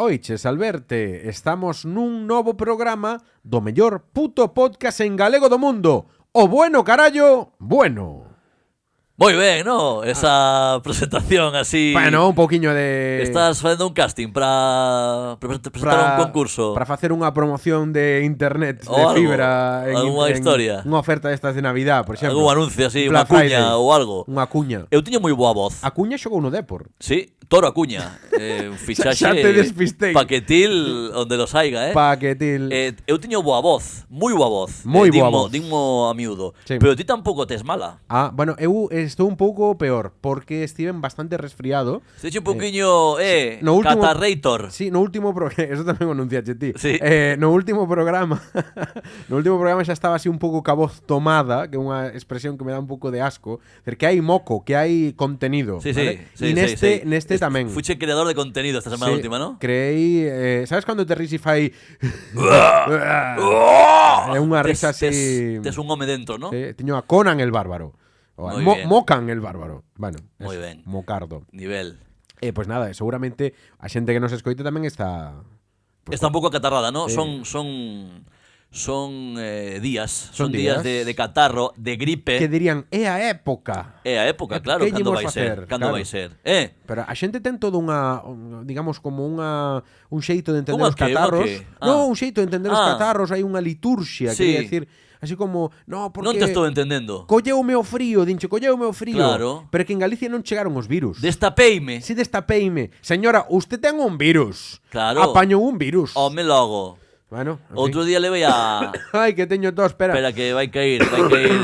Oiches, Alberte, estamos nun novo programa do mellor puto podcast en galego do mundo. O bueno, carallo, bueno. Moi ben, ¿no? Esa presentación así... Bueno, un pouquiño de... Estás facendo un casting para presentar un concurso. Para facer unha promoción de internet, O de algo, fibra. algunha historia. Unha oferta destas de Navidad, por exemplo. Algún anuncio así, Black unha cuña Friday. ou algo. Unha cuña. Eu tiño moi boa voz. A cuña xogou no Depor. Sí, Toro Acuña. Un fichaxe... Xa te despistei. Paquetil, onde los haiga, Paquetil. Eu tiño boa voz, moi boa voz. Moi boa voz. Dinmo a miúdo. Sí. Pero ti tampouco tes mala. Ah, bueno, eu estou un pouco peor, porque estiven bastante resfriado. Se un pouquiño, no último- catarrator. Sí, no último programa, eso tamén o anunciache ti. Sí. No último programa, xa estaba así un pouco ca voz tomada, que é unha expresión que me dá un pouco de asco, que hai moco, que hai contenido, Sí, vale? sí, E neste tamén. Fuche creador de contenido esta semana última, ¿no? Creei, sabes cando te ris e fai é unha risa así. Tes un home dentro, ¿no? Tiño a Conan el Bárbaro. O a Moi bien. Mocan el Bárbaro. Bueno, Moi eso, ben. Mocardo. Nivel. Pois nada, seguramente a xente que nos escoite tamén está Está un pouco acatarrada, ¿no? Sí. Son días. Son Son días días. de catarro, de gripe. que dirían, é a época. É a época, claro. Que Cando ímos vai facer? ser? Cando Claro. vai ser? Pero a xente ten todo digamos, como un xeito de entender Unha os que, unha catarros. que? No, un xeito de entender os Ah. catarros, hai unha liturxia, Sí. quería decir, así como, no, porque Non te estou entendendo. colleume o frío, colleume o frío. Claro. Pero que en Galicia non chegaron os virus. Destapeime. Si destapeime. Señora, usted ten un virus. Claro. Apañou un virus. Home logo. Bueno, en Outro fin. día levei a... Ai, que teño tos, espera. Espera que vai cair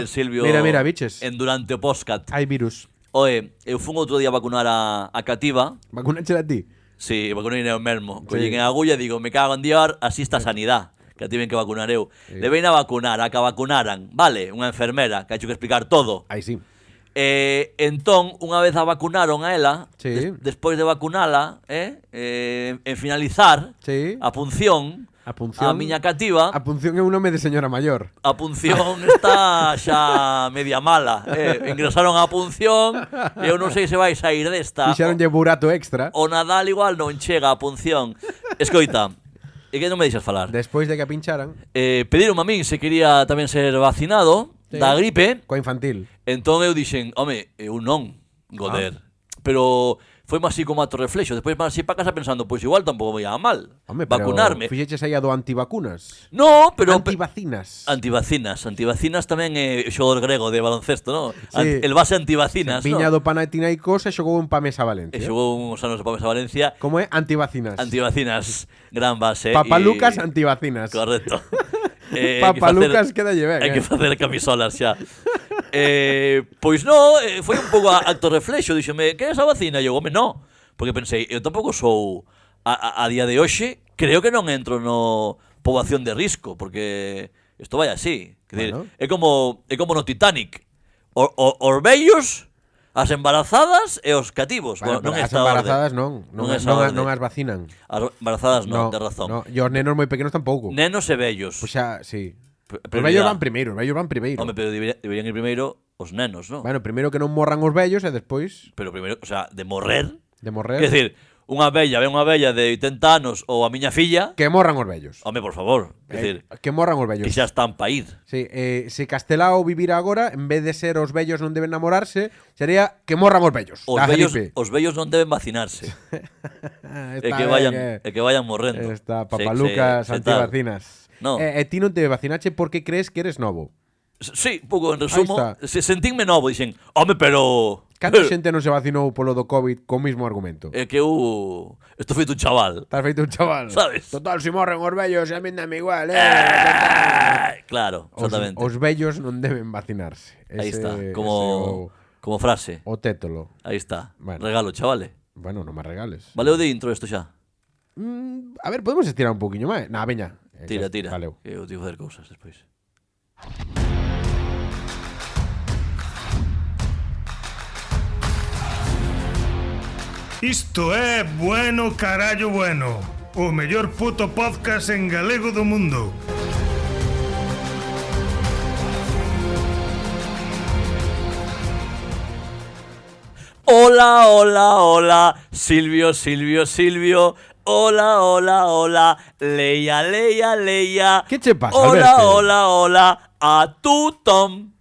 Silvio. Mira, biches. En durante o podcast. Hai virus. Oe, eu fun outro día a vacunar a cativa. Vacunáchela a ti. Sí, vacunei eu mesmo. Sí. Collín en agulha e digo, me cago en Dios, así está a sanidade. Que a tiven que vacunar eu. Levei a vacunar, a que vacunaran. Vale, unha enfermera, que ha hecho que explicar todo. Aí sí. Entón, unha vez a vacunaron a ela, Sí. despois de vacunala, en finalizar Sí. a punción, A punción. a miña cativa, A punción é un nome de señora maior. a punción está xa media mala. Ingresaron a punción e eu non sei se vai sair desta. Fixeronlle burato extra. O Nadal igual non chega a punción. Escoita, e que non me deixas falar? Despois de que a pincharan. Pediron a min se quería tamén ser vacinado Sí. da gripe. Coa infantil. Entón eu dixen, home, eu non, goder. Pero foi máis así como ato reflexo. Despois máis así para casa pensando, pois igual tampouco me ia mal Home, pero vacunarme. fixeches aí a do antivacunas. No, pero... Antivacinas. Antivacinas tamén é xogador grego de baloncesto, ¿no? Sí. El base antivacinas, Viña ¿no? do Panathinaikos e xogou en Pamesa Valencia. E xogou uns anos de Pamesa Valencia. Como é? Antivacinas. Antivacinas, gran base. Papalucas antivacinas. Correcto. Papalucas quédalle ben. Hai que facer camisolas xa. Pois non, foi un pouco acto reflexo. Díxome, queres a vacina? E eu, home, non. Porque pensei, eu tampouco sou a día de hoxe, creo que non entro no poboación de risco, porque isto vai así. Quer Bueno. decir, é como no Titanic. Os vellos, as embarazadas e os cativos. Bueno, Non pero é as esta embarazadas orde. non. Non, Non é esta orde. non as vacinan. As embarazadas non, tes razón. No. E os nenos moi pequenos tampouco. Nenos e vellos. Pois xa, sí. Os Prioridade. vellos van primeiro. Home, pero deberían ir primeiro os nenos, non? Bueno, primeiro que non morran os vellos e despois Pero primeiro, o sea, de morrer. de morrer. Quer decir, unha vella de 80 anos ou a miña filla, Que morran os vellos. home, por favor, quer decir, Que morran os vellos. que xa están pa ir. Sí, se Castelao vivira agora, en vez de ser os vellos non deben namorarse, sería que morran os vellos. Os Da vellos, gripe. os vellos non deben vacinarse. Está E que vayan morrendo. Está papalucas Se tal. antivacinas. No. E ti non te vacinache porque crees que eres novo. Sí, un pouco en resumo, está. se sentínme novo, dixen, home, pero... Canta xente non se vacinou polo do COVID co mismo argumento? É que eu... Estou feito un chaval. Estás feito un chaval. Sabes? Total, se morren os vellos, a mí dame igual, Claro, exactamente. Os vellos non deben vacinarse. Aí está, Ese como frase. o tétolo. Aí está. Bueno. Regalo, chavales. Bueno, non me regales. Valeu de intro isto xa. A ver, podemos estirar un poquinho máis. Na, veña. Tira, tira. Valeu. Que eu teño que facer cousas despois. Isto é Bueno Carallo Bueno, o mellor puto podcast en galego do mundo. Hola, hola, hola, Silvio, Silvio, Silvio. Hola, hola, hola, leia, leia, leia. Que che pasa, Hola, Alberto? hola, hola, a tu Tom.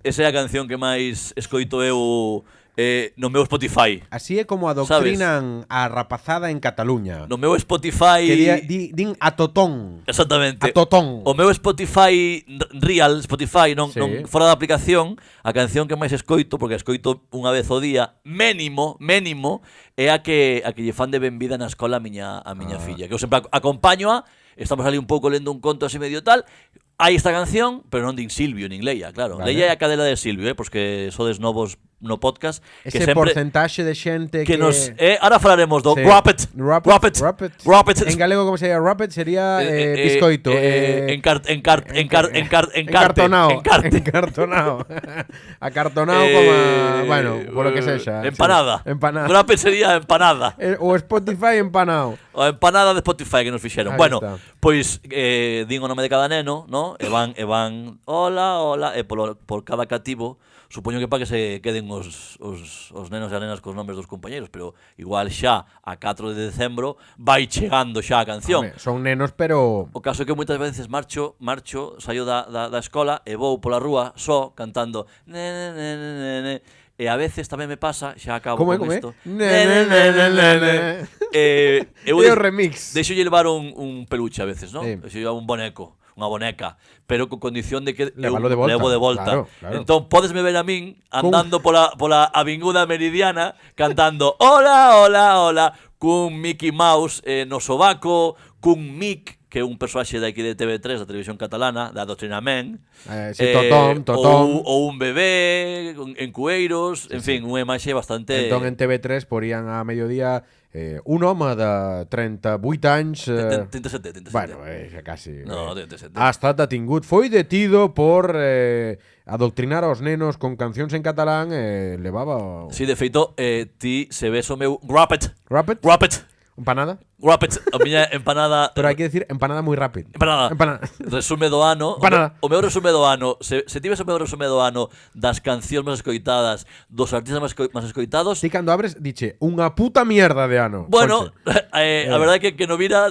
Esa é a canción que máis escoito eu no meu Spotify. Así é como adoctrinan a rapazada en Cataluña. No meu Spotify... Que din a totón. Exactamente. A totón. O meu Spotify real, Spotify, non, Sí. non fora da aplicación, a canción que máis escoito, porque escoito unha vez ao día, mínimo, é a que lle fan de benvida na escola a miña filla. Que eu sempre acompaño estamos ali un pouco lendo un conto así medio tal, hai esta canción, pero non din Silvio nin Leia, claro. Vale. Leia é a cadela de Silvio, pois que sodes novos no podcast, que Ese sempre porcentaxe de xente que nos ahora falaremos do Sí. Rapid. Rapid. En galego como sería Rapid sería biscoito. Encartonao. Acartonao como, bueno, por lo que sexa. Empanada. Sí. Empanada. Rapid sería empanada. O Spotify empanado. O empanada de Spotify que nos fixeron. Ahí Bueno, está. pois din o nome de cada neno, ¿no? E van hola, e por cada cativo, supoño que para que se queden os nenos e as nenas cos nomes dos compañeros, pero igual xa a 4 de decembro vai chegando xa a canción. Home, son nenos, pero O caso é que moitas veces marcho, saio da escola e vou pola rúa só cantando ne, ne, ne, ne, ne. E a veces tamén me pasa, xa acabo como é, con como é? isto. E o remix. Deixo llevar un peluche a veces, ¿no? Sí. Deixo llevar un boneco, unha boneca, pero con condición de que Lévalo de volta. levo de volta. Claro. Entón, podesme ver a min andando pola avinguda Meridiana cantando hola, hola, hola, cun Mickey Mouse no sobaco, cun Mick, que é un personaxe de aquí de TV3, da televisión catalana, da Adoctrinament. Sí, Totón. Ou un bebé en cueiros, en fin, unha imaxe bastante... Entón en TV3 porían a mediodía un home de 38 anys 37. bueno, xa casi No, 37. ha estat detingut, foi detido por adoctrinar aos nenos con cancións en catalán levaba Sí, de feito, ti se ves o meu Rapid, empanada, a miña empanada. pero hai que decir empanada moi rápido. Empanada. Resume do ano. Empanada. O meu resume do ano. Se tives o meu resume do ano das cancións máis escoitadas, dos artistas máis escoitados. Ti cando abres diche unha puta mierda de ano. Bueno, Ponche. a verdade é que no vira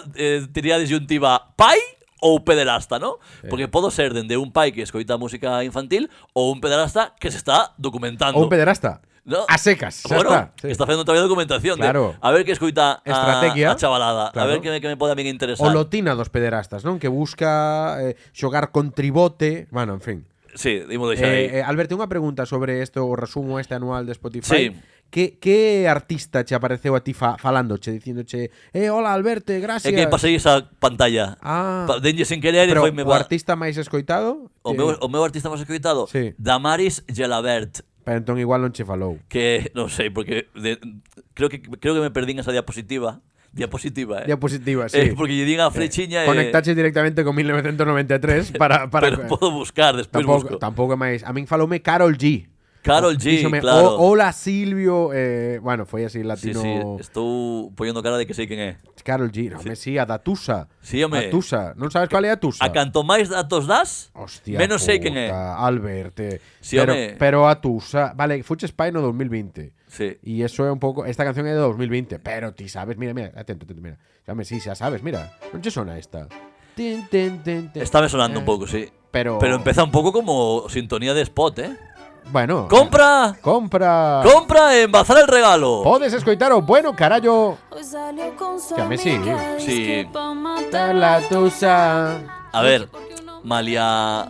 tería a disyuntiva pai ou pederasta, ¿no? Porque podo ser dende un pai que escoita música infantil ou un pederasta que se está documentando. Ou un pederasta. ¿No? A secas, xa Bueno, está. Sí. está facendo todavía documentación Claro. a ver que escoita Estrategia. a chavalada, Claro. a ver que me pode a min interesar. O lotina dos pederastas, non? Que busca xogar con tribote, bueno, en fin. Sí, dimo deixar aí. Alberto, unha pregunta sobre isto, o resumo este anual de Spotify. Sí. Que artista che apareceu a ti falándoche, dicíndoche hola Alberto, gracias? É que pasei esa pantalla. Denlle sen querer e Pero foi me o artista máis escoitado? O meu artista máis escoitado? Sí. Damaris Gelabert. Pero entón igual non che falou. Que non sei, porque creo que me perdín esa diapositiva, Diapositiva, sí. Porque lle din a flechiña conectache directamente con 1993 para pero podo buscar, despois busco. Tampouco máis. A min faloume Karol G. Karol G, díxome, claro. Hola Silvio, bueno, foi así latino. Sí, estou poñendo cara de que sei quen é. Karol G, no, sí, a Datusa. Sí, home. A Tusa, non sabes cual é a Tusa? A canto máis datos das, hostia, menos sei quen é. Albert, Sí, pero a Tusa, vale, fuches pai no 2020. Sí. Y eso é un pouco, esta canción é de 2020, pero ti sabes, mira, atento, mira. Xa sabes, mira. Non che sona esta? Está me sonando un pouco, sí. Pero empeza un pouco como sintonía de spot, Bueno. Compra e embazar el regalo. Podes escoitar o bueno carallo. Que a mí sí. Sí. La Tusa. A ver, malia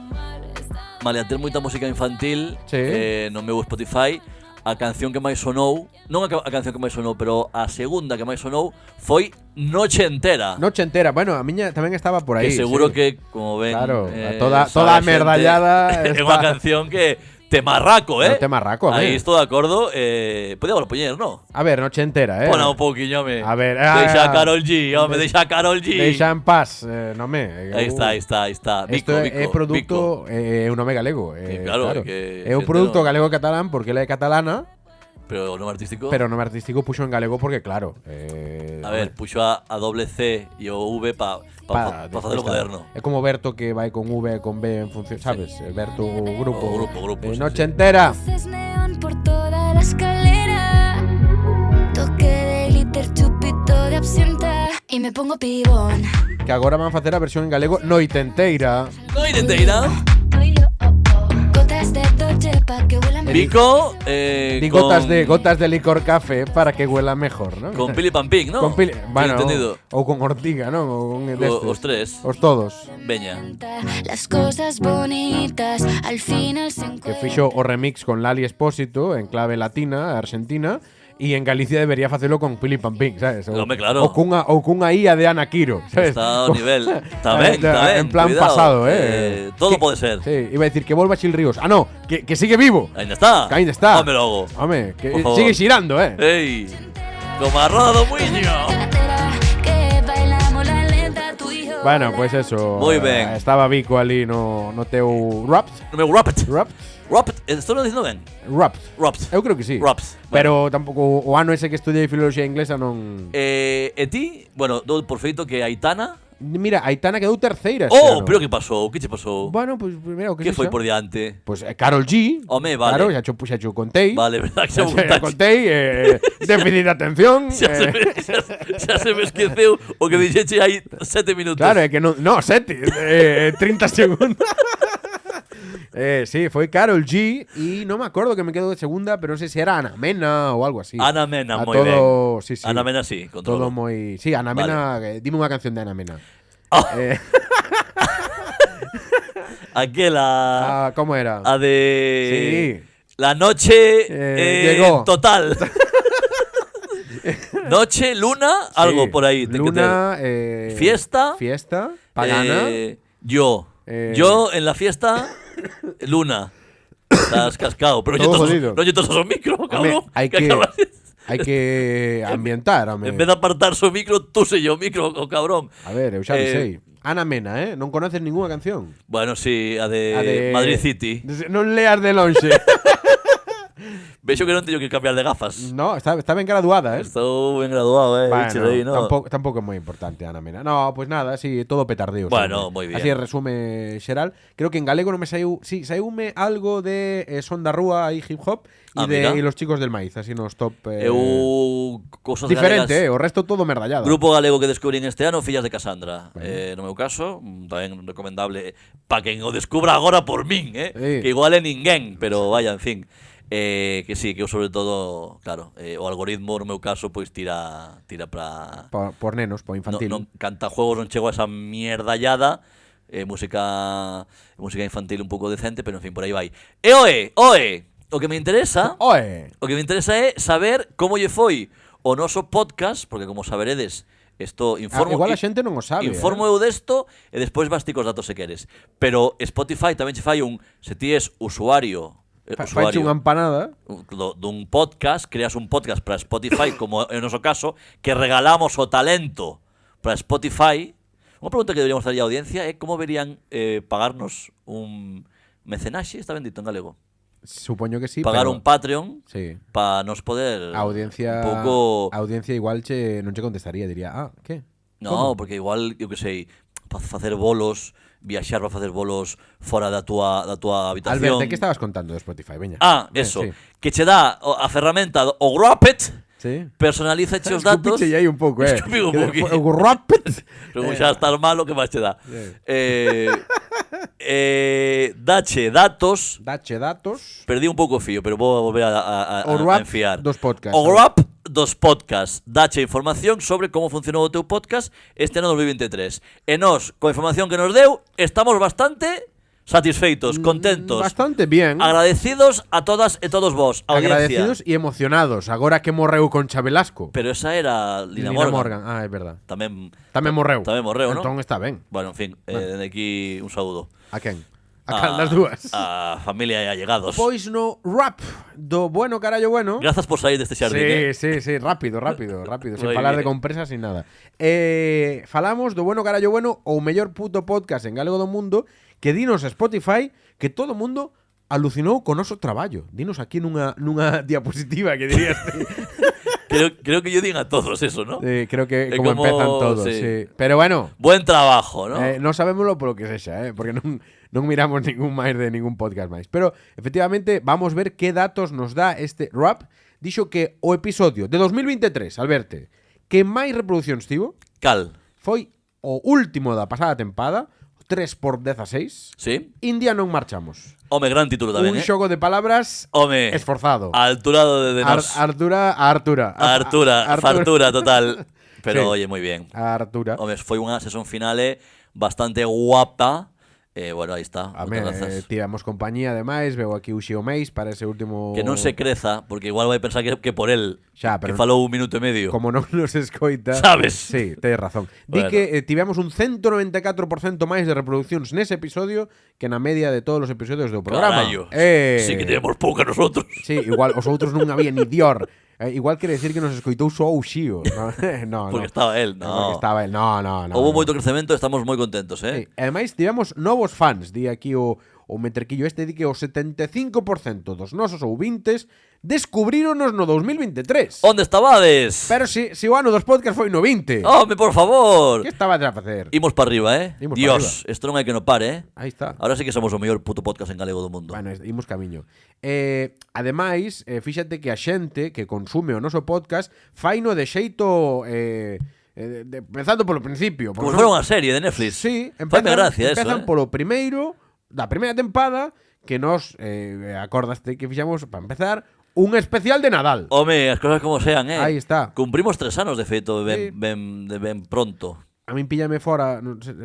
ter moita música infantil, sí. No meu Spotify, a canción que máis sonou, non a canción que máis sonou, pero a segunda que máis sonou foi Noche Entera. Noche Entera, bueno, a miña tamén estaba por aí. Que seguro sí. que, como ven, claro, toda a merdallada é unha canción que temarraco, No, temarraco, aí estou de acordo, podíamos poñer, ¿no? A ver, Noche Entera, Pona un pouquiño, home. A ver, deixa a Karol G, home, deixa a Karol G. Deixa en paz, nome. Aí está. Isto é produto, é un nome galego. Claro. É un produto galego-catalán porque ela é catalana. Pero o nome artístico? Pero o nome artístico puxo en galego porque, claro... a ver, puxo a doble C e o V pa facer o moderno. É como Berto que vai con V e con B en función, sabes? Sí. Berto grupo. Grupo. Noche Entera. Neón por toda la escalera. Toque de glitter, chupito de absenta. Y y me pongo pibón. Que agora van facer a versión en galego noitenteira. Noitenteira. Gotas de Dolce pa' que huela mejor. Vico, Di con, gotas de licor café para que huela mejor, ¿no? con Pili Pampín, ¿no? Con pili, bueno, entendido. ou con ortiga, non? Ou con destes. Os tres. Os todos. Veña. Las cosas bonitas al final se Que encuentran. fixo o remix con Lali Espósito en clave latina, argentina, e en Galicia debería facelo con Pili Pampín, sabes? Home, claro. Ou cunha IA de Ana Quiro, sabes? Está ao nivel. Tamén, tamén. En plan cuidado. pasado, Todo Que- pode ser. Sí, iba a decir que volva Xil Ríos. Ah, no, que sigue vivo. Ainda está. Que ainda está. Home, logo. Home, que Por favor. sigue xirando, Ei. Como a roda do muiño. Que bailamos la lenta tú y yo. Bueno, pues eso. Moi ben. Estaba Vico ali no teu Rapt. No meu Rapt. Rapt? Rapt. Estou non dicindo ben. Rapt. Rapt. Eu creo que sí. Rapt. Pero tampouco o ano ese que estudiei filoloxía inglesa non. E ti, bueno, dou por feito que Aitana. Mira, Aitana quedou terceira este Oh, ano. pero que pasou? Que che pasou? Bueno, pues mira, o que Que foi sexa. por diante? Pues Karol G. Home, vale. Claro, xa cho contei. Vale, verdad que xa Xa montaxe. contei, déficit de atención. Xa se me, xa se me esqueceu o que dixeche hai 7 minutos. Claro, é que non, no, 7, 30 segundos. Sí, foi Karol G e non me acordo que me quedo de segunda, pero non sei se era Ana Mena ou algo así. Ana Mena, A moi todo, ben. sí, sí. Ana Mena sí, Todo controlo. moi, sí, Ana Mena, dime unha canción de Ana Mena. Oh. Eh, Aquela ¿cómo era? a de Sí. La noche llegó. total. Noche, luna, algo Sí, por ahí. ten que Luna, Fiesta. Fiesta, Pagana. Yo. Eh. Yo en la fiesta, luna. Estás cascado. Pero Todo jodido. no lletos a micro, cabrón. hay que- Hai que ambientar, home. En vez de apartar su micro, tú sé yo micro, oh, cabrón. A ver, eu xa sei. Ana Mena, non conoces ningunha canción? Bueno, sí, a de, A de Madrid City. Non leas de lonxe. Vexo que non teño que cambiar de gafas. No, está ben graduada, Estou ben graduado, Bueno, Eche de aí, ¿no? tampouco é moi importante, Ana Mena. No, pues nada, sí, todo petardeo. Bueno, sempre. moi bien. Así é resume xeral. Creo que en galego non me saiu, sí, saiume algo de son da rúa e hip hop Ah, e mira. de Los Chicos del Maíz, así nos top Eu cousas diferente, galegas. o resto todo merdallado. Grupo galego que descubrín este ano, Fillas de Casandra. No meu caso, tamén recomendable pa quen o descubra agora por min, Sí. Que igual é ninguén, pero vaya, en fin. Que sí, que eu sobre todo, claro, o algoritmo no meu caso pois tira para Por nenos, por infantil. non canta juegos, non chego a esa mierdallada. Música infantil un pouco decente, pero en fin, por aí vai. E oe, o que me interesa Oe, O que me interesa é saber como lle foi o noso podcast, porque como saberedes, isto informo igual a xente non o sabe. informo eu desto e despois vas ti cos datos se queres. Pero Spotify tamén che fai un, se ti es usuario Faiche unha empanada. dun podcast, creas un podcast para Spotify, como é o noso caso, que regalamos o talento para Spotify. Unha pregunta que deberíamos darlle á audiencia é como verían pagarnos un mecenaxe, está ben dito en galego. Supoño que sí, Pagar pero un Patreon sí. para nos poder A audiencia un pouco. a audiencia igual non che contestaría, diría, ¿qué? No, porque igual, eu que sei, para facer bolos, viaxar para facer bolos fora da túa habitación. Alberto, que estabas contando de Spotify, veña. Eso, sí. que che dá a ferramenta o Grappet, Sí. personaliza che os datos. Escupiche aí un pouco, Escupí un pouquinho. O rapid. Como xa estar malo, que máis che dá? Dache datos. Dache datos. Perdí un pouco o fío, pero vou volver O a rap enfiar. dos podcasts. O rap dos podcasts. Dache información sobre como funcionou o teu podcast este ano 2023. E nós, coa información que nos deu, estamos bastante satisfeitos, contentos, Bastante bien. agradecidos a todas e todos vos, audiencia. Agradecidos e emocionados. Agora que morreu Concha Velasco. Pero esa era Lina Morgan. Ah, é verdad. Tamén Tamén morreu, ¿no? Entón está ben. Bueno, en fin, dende aquí un saúdo. A quen? A cal das dúas. A familia e allegados. Pois no rap do bueno carallo bueno. Grazas por sair deste xardín, Sí, rápido, sin Moi falar de bien. compresas sin nada. Falamos do bueno carallo bueno, o mellor puto podcast en galego do mundo, que dinos a Spotify que todo o mundo alucinou co noso traballo. Dinos aquí nunha diapositiva que dirías. creo que yo digan a todos eso, ¿no? Creo que É como como- empezan todos, sí. sí. Pero bueno, Buen trabajo, ¿no? non sabémoslo polo que sexa, porque non miramos ningún máis de ningún podcast máis. Pero, efectivamente, vamos ver que datos nos dá este rap. Dixo que o episodio de 2023, Alberto, que máis reproduccións tivo, Cal. Foi o último da pasada tempada, 3x16. Sí. India non marchamos. Home, gran título tamén, Un xogo de palabras Home. esforzado. Alturado de nos. Artura. Fartura total. Pero, Sí. oye, moi bien. Artura. Home, foi unha sesión finale bastante guapa. Bueno, aí está. A Moitas me, grazas. tivemos compañía, ademais, veo aquí Uxi Omeis para ese último... Que non se creza, porque igual vai pensar que por él, Xa, que pero falou 1 minuto e medio. como non nos escoita... Sabes? Sí, tens razón. Di Bueno. que tivemos un 194% máis de reproduccións nese episodio que na media de todos os episodios do programa. Carallo. Sí que tenemos pouca nosotros. Sí, igual os outros non había ni Dior. Igual quere decir que nos escoitou só o Uxío. No, Porque estaba él, Porque no. estaba él. No. Houve moito crecemento, estamos moi contentos, Sí. Ademais, tivemos novos fans. Di aquí o meterquillo este, di que o 75% dos nosos ouvintes descubríronos no 2023. Onde estabades? Pero si o ano dos podcast foi no 20. Home, por favor. Que estaba a facer? Imos para arriba, Imos pa Dios, isto non hai que no pare, Aí está. Ahora sí que somos o mellor puto podcast en galego do mundo. Bueno, imos camiño. Ademais, fíxate que a xente que consume o noso podcast faino de xeito empezando polo principio. Como se porque fora non- unha serie de Netflix. Sí, Faime gracia eso, empezan polo primeiro da primeira tempada que nos acordaste que fixamos para empezar un especial de Nadal. Home, as cosas como sean, Aí está. Cumprimos 3 anos de feito, Sí. ben pronto. A min píllame fora, non sei,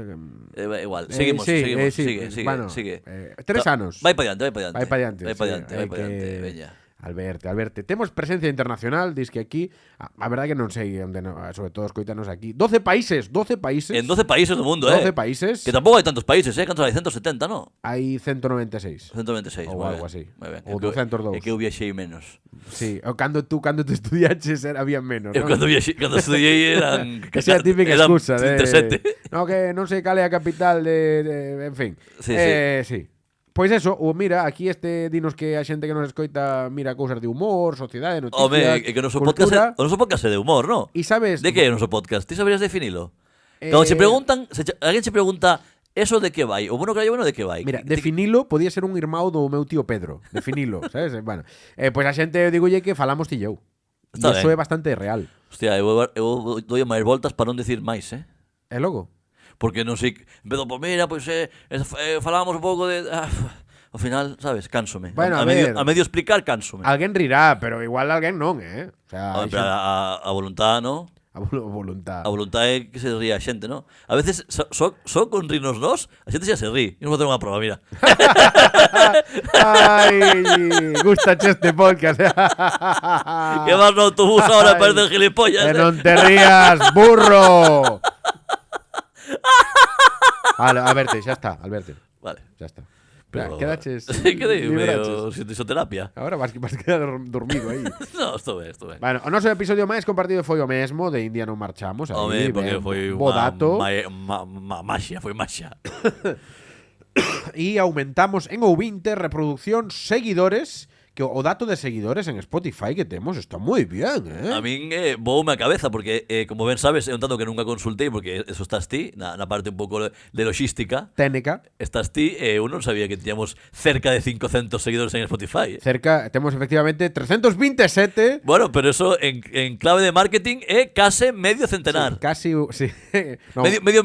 Igual, seguimos, sí, seguimos, sí, sigue. bueno, sigue. 3 anos. Vai para diante, vai para diante. Vai pa diante, Vai para sí, diante, hai vai para diante, que- veña. Alberte. Temos presencia internacional, dis que aquí, a verdade que non sei onde, sobre todo escoitanos aquí. 12 países. En 12 países do mundo, 12 países. Que tampouco hai tantos países, Cantos hai 170, no? Hai 196. 196, Ou moi algo ben, así. moi ben. Ou É que- 202. É que eu viaxei menos. Sí, o cando tú estudiaches había menos, Eu non? cando estudiei eran Que sea a típica eran excusa de 37. No, que non sei cal é a capital de en fin. Sí, sí. Pois eso, mira, aquí dinos que a xente que nos escoita mira cousas de humor, sociedade, noticias, Home, é que o noso cultura. podcast é de humor, no? E sabes, De que é o noso podcast? Ti saberías definilo? Cando se preguntan, alguén se pregunta eso de que vai, o bueno que hai bueno de que vai. mira, definilo podía ser un irmão do meu tío Pedro. Definilo, sabes? Bueno, pois a xente digolle que falamos ti e eu. E Está iso é ben. bastante real. Hostia, eu doi máis voltas para non decir máis, É logo. Porque non sei, empezo por mira, pois falábamos un pouco de ao final, sabes, cánsome. Bueno, a medio, ver. a medio explicar cánsome. Alguén rirá, pero igual alguén non, O sea, hai Home, pero xente- a voluntad, no? a voluntad. A voluntad é que se ría a xente, no? A veces só con rirnos nós, a xente xa se rí. Imos facer unha prova, mira. Ai, gustache este podcast. Que vas no autobús ahora Ai. parece gilipollas. Que non te rías, burro. Vale, Alberto, xa está, Alberto. Vale. Xa está. Pero... Quedaches. Sí, quedei libraches. medio sin fisioterapia. Ahora vas quedar dormido aí. No, estou ben, estou ben. Bueno, o noso episodio máis compartido foi o mesmo, de India non marchamos. Aí, Home, porque ben, foi bo dato. maxia, foi maxia. E aumentamos en ouvinte, reproducción, seguidores. Que o dato de seguidores en Spotify que temos está moi bien, A min voume a cabeza porque, como ben sabes, é un tanto que nunca consultei porque eso estás ti, na parte un pouco de logística. Técnica. Estás ti, eu non sabía que tiñamos cerca de 500 seguidores en Spotify. Cerca, temos efectivamente 327. Bueno, pero eso en clave de marketing é case medio centenar. Sí, casi, sí. No, Medio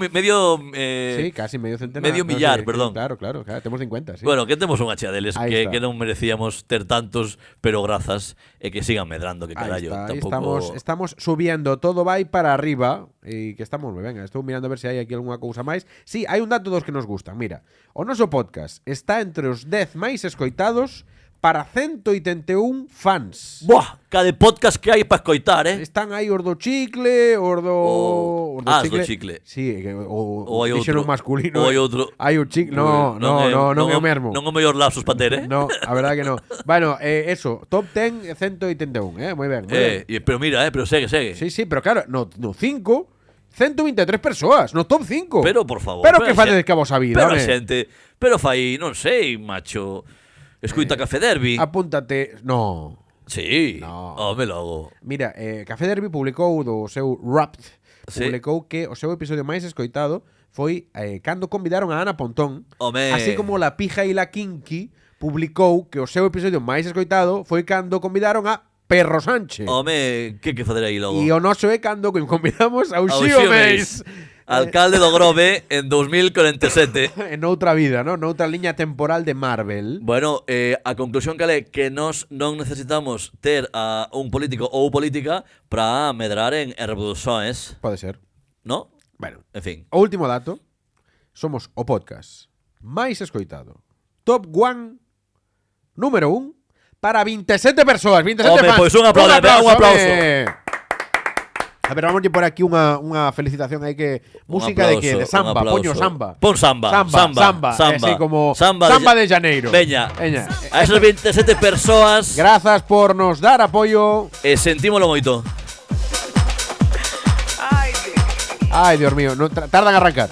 sí, casi medio centenar. medio millar, sí, perdón. Claro, temos 50, sí. Bueno, que temos unha chea deles Ahí está. que non merecíamos ter tantos, pero grazas e que sigan medrando, que Ahí carallo. está, ahí Tampouco... estamos subiendo, todo vai para arriba e que estamos moi ben. Estou mirando a ver se hai aquí algunha cousa máis. Sí, hai un dato dos que nos gustan. Mira, o noso podcast está entre os 10 máis escoitados para 181 fans. Buah, cada podcast que hai para escoitar, Están aí os do chicle, os do... Os do chicle. Sí, Ou hai dixeron outro. masculino. Ou hai outro. Hai o chicle. No é o mesmo. Non é o mellor lapsus para ter, No, a verdade que no. Bueno, eso, top 10, 181, moi ben, moi ben. Pero mira, pero segue. Sí, pero claro, no 5, 123 persoas, no top 5. Pero, por favor. Pero que facedes que a vosa vida, Pero a home? xente, pero fai, non sei, macho. Escuita Café Derby. Apúntate, no. Sí. No. Home, logo. Mira, Café Derby publicou do seu Wrapped, Sí. publicou que o seu episodio máis escoitado foi cando convidaron a Ana Pontón, Home. así como La Pija e la Kinky publicou que o seu episodio máis escoitado foi cando convidaron a Perro Sánchez. Home, que facer aí logo? E o noso é cando convidamos ao Ao Xío Xío Meis. Alcalde do Grove en 2047. En outra vida, non? Noutra liña temporal de Marvel. Bueno, a conclusión que é que nós non necesitamos ter a un político ou política para medrar en reproduccións, Pode ser. ¿no? Bueno, En fin. o último dato. Somos o podcast máis escoitado. Top 1, número 1, para 27 persoas. 27 Home, fans. pois un aplauso, un aplauso. home. A ver, vamos a por aquí unha felicitación aí que música de que de samba, poño samba. Pon samba, Samba. Así como samba de Janeiro. Veña. A esas 27 persoas Grazas por nos dar apoio. sentímolo moito. Ai, Dios mío, no, tardan a arrancar.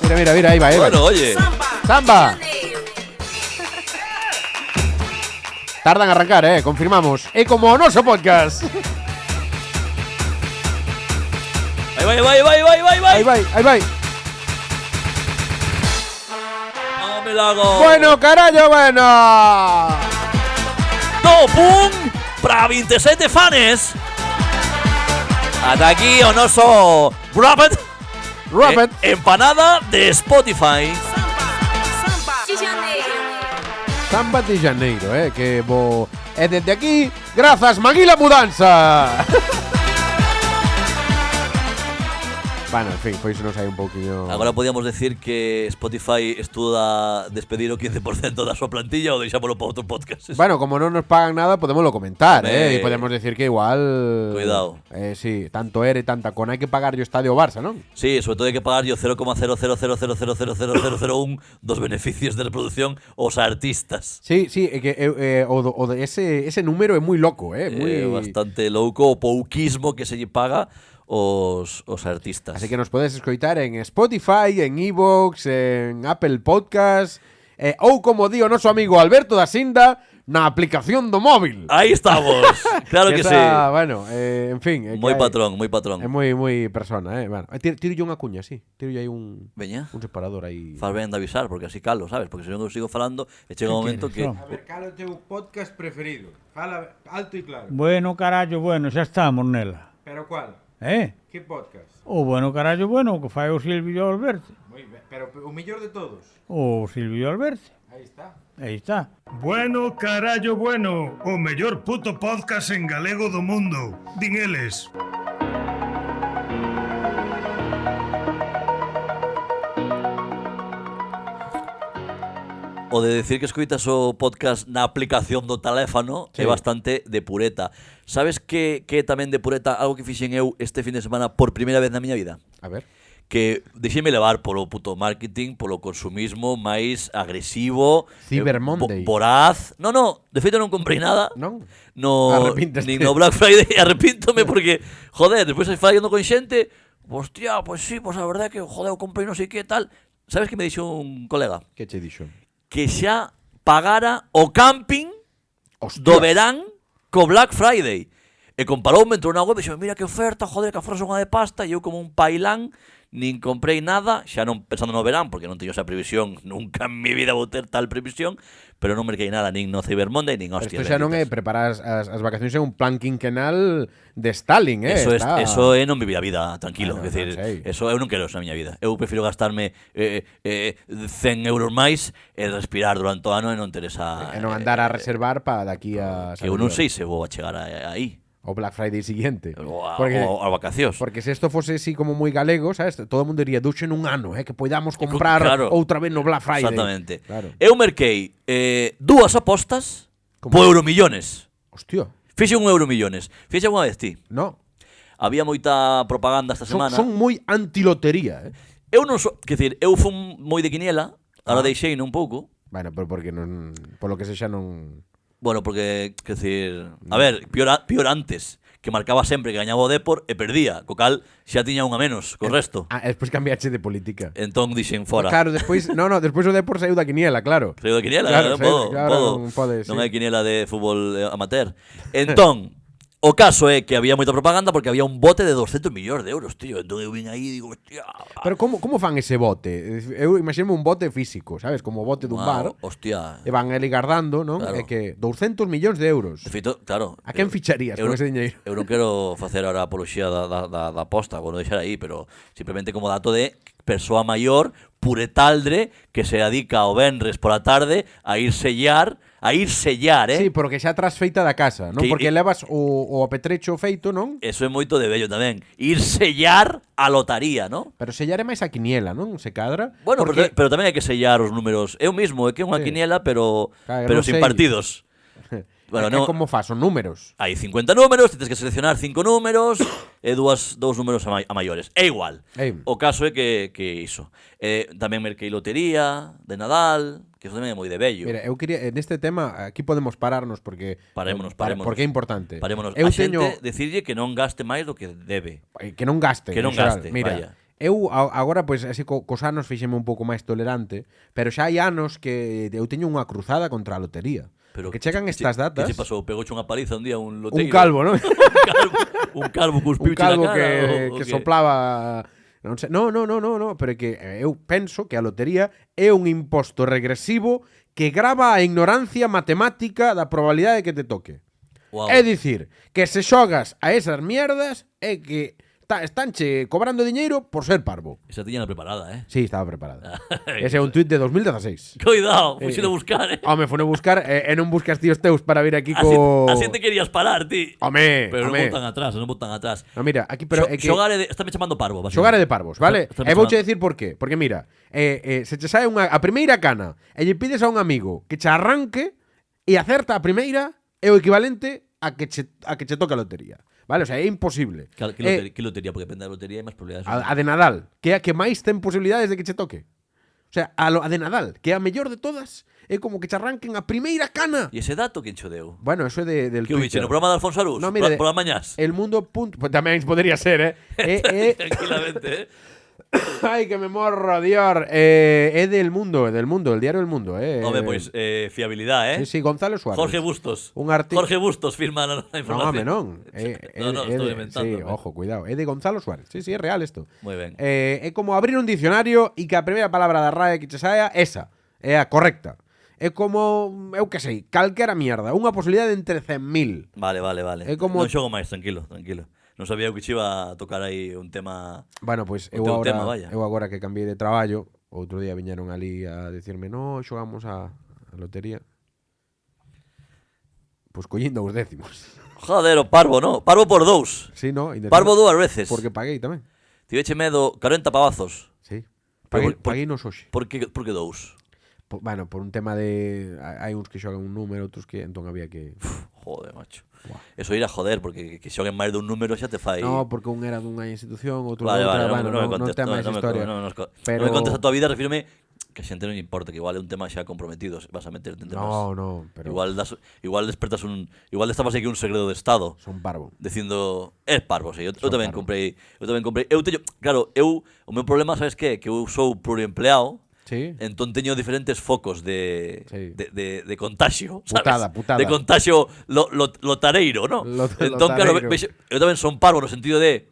Mira, aí va. Bueno, oye. Samba. Tardan a arrancar, confirmamos. É como o noso podcast. Ahí vai. Aí vai. ¡Oh, me lo hago! Bueno, carallo, bueno. ¡No, pum! Para 27 fans. Ata aquí o noso Rapid empanada de Spotify. Samba de Janeiro, que bo. E desde aquí, grazas Maguila Mudanza. Bueno, en fin, pois nos hai un pouquiño. Agora podíamos decir que Spotify estuda despedir o 15% da súa plantilla ou deixámoslo para outro podcast. Bueno, como non nos pagan nada, podémoslo comentar, Hombre. E podemos decir que igual. Cuidado. Sí, tanto ERE, tanta con hai que pagar o Estadio Barça, non? Sí, sobre todo hai que pagar yo 0,000000001 dos beneficios de reproducción aos artistas. Sí, é que ese número é moi loco, moi Bastante louco o pouquismo que se lle paga os artistas. Así que nos podes escoitar en Spotify, en iVoox, en Apple Podcast, ou como di o noso amigo Alberto da Sinda, na aplicación do móvil. Aí estamos. Claro que sí. Bueno, en fin, Moi patrón. É moi persona, Bueno, tiro yo unha cuña, sí. Tiro yo aí un Veña. separador aí. Faz ben de avisar, porque así calo, sabes? Porque se non eu sigo falando, e chega un momento que... A ver, cal é o teu podcast preferido? Fala alto e claro. Bueno, carallo, bueno, xa estamos nela. Pero cuál? Que podcast? O bueno, carallo, bueno, o que fai o Silvio Alberti. Moi ben, pero o mellor de todos. O Silvio Alberti. Aí está. Aí está. Bueno, carallo bueno, o mellor puto podcast en galego do mundo. Din eles. O de decir que escoitas o podcast na aplicación do teléfono Sí. é bastante de pureta. Sabes que tamén de pureta algo que fixen eu este fin de semana por primeira vez na miña vida? A ver. Que deixeme levar polo puto marketing, polo consumismo máis agresivo, Cyber Monday. voraz. No, de feito non comprei nada. Non? No, Arrepínteste. nin no Black Friday, arrepíntome porque, joder, despois falando con xente, hostia, pues sí, pues a verdade que, joder, eu comprei non sei que tal. Sabes que me dixo un colega? Que che dixo? Que xa pagara o camping Hostia. do verán co Black Friday. E comparoume, entrou na web e dixo, mira que oferta, joder, que aforas unha de pasta, e eu como un pailán nin comprei nada, xa non pensando no verán, porque non teño esa previsión, nunca en mi vida vou ter tal previsión, pero non merquei nada, nin no Cyber Monday, nin Pero hostias. isto xa non é benditas. preparar as vacacións en un plan quinquenal de Stalin, Eso é non vivir a vida tranquilo, Bueno, quer decir, non sei. eso eu non quero eso na miña vida. Eu prefiro gastarme 100 euros máis e respirar durante o ano e non ter esa E non andar a reservar para daqui a... que eu non sei se vou a chegar aí. O Black Friday siguiente. Ou a vacacións. Porque se isto fose así como moi galego, sabes? Todo o mundo diría, duxe nun ano, que podamos comprar Claro. outra vez no Black Friday. Exactamente. Claro. Eu merquei dúas apostas Como? po Euromillones. Hostia, Fixe un Euromillones. Fixe unha vez ti. no. Había moita propaganda esta semana. Son moi antilotería, Eu non so, quer decir, eu fun moi de quiniela, ahora deixei un pouco. Bueno, pero porque non... Por lo que sexa non... Bueno, porque, quer decir, a ver, pior antes, que marcaba sempre que gañaba o Depor e perdía, co cal xa tiña unha menos co resto. despois cambiache de política. Entón dixen fora. Claro, despois... despois o Depor saiu da quiniela, claro. Saiu de quiniela, Claro, non podo, claro, podo. non pode, sí. Non hai quiniela de fútbol amateur. Entón, O caso é que había moita propaganda porque había un bote de 200 millóns de euros, tío. Entón eu vin aí e digo, hostia. Pero como fan ese bote? Eu imagino un bote físico, sabes? Como o bote dun bar. Hostia. E van ali gardando, non? Claro. É que 200 millóns de euros. De feito, claro. A quen ficharías con ese diñeiro? Eu non quero facer ahora apoloxía da aposta, vou non deixar aí, pero simplemente como dato de persoa maior, puretaldre, que se dedica ao venres pola tarde a ir sellar, Sí, porque xa tras feita da casa, non? Que- Porque levas o apetrecho feito, non? Eso é moito de bello tamén. Ir sellar a lotaría, ¿no? Pero sellar é máis a quiniela, non? Se cadra. Bueno, porque... pero tamén hai que sellar os números. Eu mismo, é que é unha Sí. quiniela, pero Claro, pero non sin sei. partidos. Bueno, é no, como fa, son números. hai 50 números, tens que seleccionar 5 números e dous números a maiores. É igual. O caso é que iso. Tamén merquei lotería de Nadal, que iso tamén é moi de bello. Mira, eu quería neste tema aquí podemos pararnos porque Parémonos. porque é importante. Parémonos. Eu A xente teño decirlle que non gaste máis do que debe. que non gaste. Que non en xeral. gaste, Mira, vaya. eu agora pois así cos anos fíxeme un pouco máis tolerante, pero xa hai anos que eu teño unha cruzada contra a lotería. Pero que chegan estas datas. Que se pasou? Pegouche unha paliza un día un loteiro. Un calvo, non? un calvo Un cuspiuche calvo na cara. que soplaba. Non sei. No, pero é que eu penso que a lotería é un imposto regresivo que grava a ignorancia matemática da probabilidade de que te toque. Wow. É dicir, que se xogas a esas mierdas é que estánche cobrando diñeiro por ser parvo. Esa tiña preparada, eh? Sí, estaba preparada. Ese é un tuit de 2016. Cuidado, fuxilo a buscar, eh? Home, fune buscar e non buscas tíos teus para vir aquí co... Así te querías parar, ti. Home, Pero home. non botan atrás. No, mira, aquí pero é que Xogar é de... Estáme chamando parvo, básicamente. xogar é de parvos, vale? Está E vouche chamando- decir por qué. Porque mira, se che sae a primeira cana e lle pides a un amigo que che arranque e acerta a primeira é o equivalente a que che toque a lotería. Vale? O sea, é imposible. Que lotería? Porque depende da lotería hai máis probabilidades. A de Nadal, que é a que máis ten posibilidades de que che toque. O sea, a de Nadal, que é a mellor de todas, é como que che arranquen a primeira cana. E ese dato quen cho deu? Bueno, eso é del Que o biche Twitter. no programa de Alfonso Arús? No, mira, Polas mañás? El mundo punto, pues tamén podría ser, Tranquilamente, eh? Ai, que me morro, Dior. É del Mundo, del diario El Mundo, Home, pois, fiabilidade, eh? Sí, Gonzalo Suárez. Jorge Bustos. Un arti- Jorge Bustos firma a Non, información. home, non. No, estou inventando. Sí, ojo, cuidado. É de Gonzalo Suárez. Sí, é real isto. Moi ben. É como abrir un diccionario e que a primeira palabra da RAE que che saia, esa, é a correcta. É como, eu que sei, calquera mierda. Unha posibilidade entre 100.000. Vale. É como- Non xogo máis, tranquilo. Non sabía que che iba a tocar aí un tema... Bueno, pois O eu teu agora, tema, vaya. eu agora que cambiei de traballo, outro día viñeron ali a decirme, no, xogamos a lotería. Pois collín 2 décimos. Joder, o parvo, no? Parvo por 2. Sí, no, Parvo 2 veces. porque paguei tamén. Tiveche medo 40 pavazos. Sí. Pero Paguei nos hoxe. Por que 2? Bueno, por un tema de hai uns que xogan un número, outros que entón había que Joder, macho. Buah. Eso ir a joder, porque que xoguen máis dun número xa te fai... No, porque un era dunha institución, outro Vale, doutra, vale, bueno, non me non contes, ten máis historia. non Pero- me contes a tua vida, refírome que a xente non lle importa, que igual é un tema xa comprometido, vas a meterte en temas. No, pero Igual despertas igual estabas aquí un segredo de estado son parvo. dicindo, es parvo, sí, eu Son tamén parvo. comprei, eu teño, claro, o meu problema, sabes que eu sou pluriempleado. Sí. Entón teño diferentes focos de Sí. contagio, sabes? Putada. De contagio lotareiro, ¿no? Entón, claro, Lotareiro. eu tamén son parvo no sentido de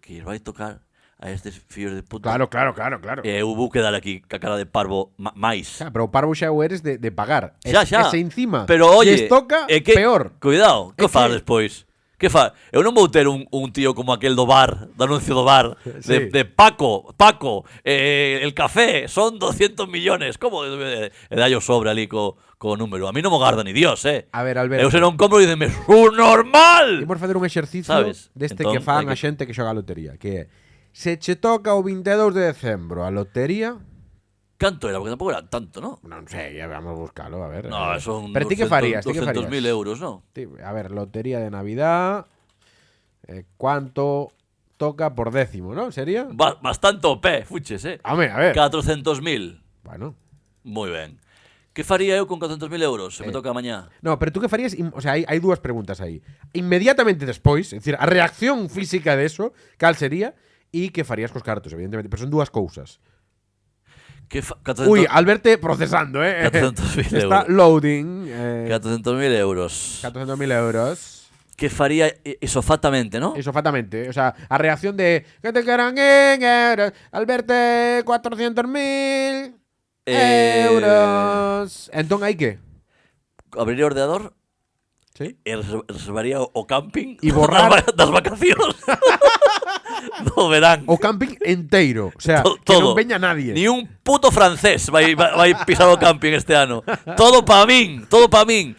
que vai tocar a estes fillos de puta. Claro. E eu vou quedar aquí ca cara de parvo máis. Xa, pero o parvo xa o eres de pagar. Xa. Ese encima. Pero oye, lles toca é que, peor. Cuidado, que É faz que- despois? Que fa? Eu non vou ter un tío como aquel do bar, do anuncio do bar, Sí. de Paco, el café, son 200 millones. Como? E dallo sobre ali co número. A mí non mo garda ni Dios, eh. A ver, Alberto. Eu se non compro, diceme, normal! Imos facer un exercicio Sabes? deste Entón, que fan hai a xente que xoga a lotería, que é se che toca o 22 de decembro a lotería, Canto era? Porque tampouco era tanto, ¿no? non sei, vamos a buscalo, a ver. No, son Pero ti que farías? 200.000 euros, ¿no? A ver, lotería de Navidad, ¿cuánto toca por décimo, no? ¿Sería? Bastante OP, fuches, eh? Home, a ver. 400.000. Bueno. Moi ben. Que faría eu con 400.000 euros se me toca mañá? No, pero tú que farías, o sea, hai dúas preguntas aí. Inmediatamente despois, é dicir, a reacción física de eso, cal sería? E que farías cos cartos, evidentemente, pero son dúas cousas. Que 400... Uy, Alberto procesando, 400.000 Está euros. loading. 400.000 euros. 400.000 euros. que faría isofatamente, ¿no? Isofatamente. O sea, a reacción de que te quedan al verte 400.000 euros. Entón, hai que? Abriría o ordenador Sí. e reservaría o camping E borrar- das vacacións. No verán. O camping enteiro. O sea, que Todo. non veña nadie. Ni un puto francés vai pisar o camping este ano. Todo pa min, todo pa min.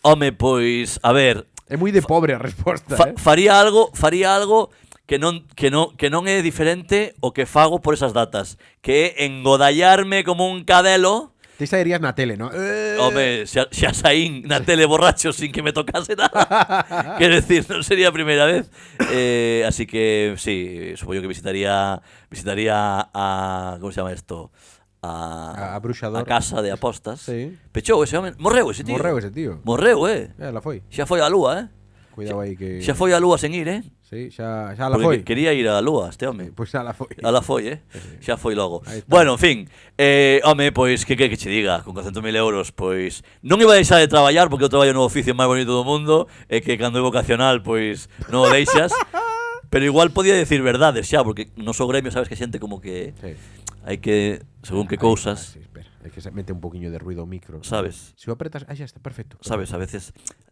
Home, pois, a ver, É moi de pobre a resposta, faría algo que non é diferente o que fago por esas datas, que é engodallarme como un cadelo. Ti sairías na tele, ¿no? Home, xa saín na tele borracho sin que me tocase nada. Quero decir, non sería a primeira vez. Así que, sí, supoño que visitaría a... ¿Cómo se llama esto? A bruxador. A casa de apostas. Sí. Pechou ese home. Morreu ese tío. Morreu ese tío. Morreu, La foi. Xa foi á lúa, Cuidado aí que... Xa foi á lúa sen ir, Sí, xa la Porque foi. quería ir á lúa este home. Pois xa la foi. A la foi, Xa foi logo. Aí está. Bueno, en fin, home, pois, que che diga, con 400.000 euros, pois, non iba a deixar de traballar porque eu traballo no oficio máis bonito do mundo, e que cando é vocacional, pois, non o deixas, pero igual podía decir verdades xa, porque no seu gremio sabes que xente como que Sí. hai que, según que cousas, Sí, espera. É que se mete un poquinho de ruido ao micro. sabes, Se o apretas, xa está, perfecto. sabes, a veces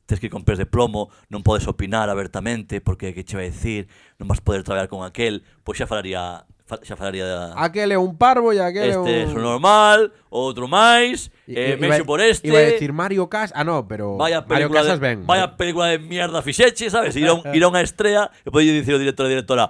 tes que ir con pés de plomo, non podes opinar abertamente, porque que che vai dicir, non vas poder traballar con aquel, pois xa falaría Aquel é un parvo e aquel este é é un... o normal, outro máis, mexo por este. Iba a decir Mario Casas. Ah, no, pero Vaya Mario película Casas de, ven. vaya película de mierda fixeche, sabes? Ir a unha estrella e podía dicir o director a directora,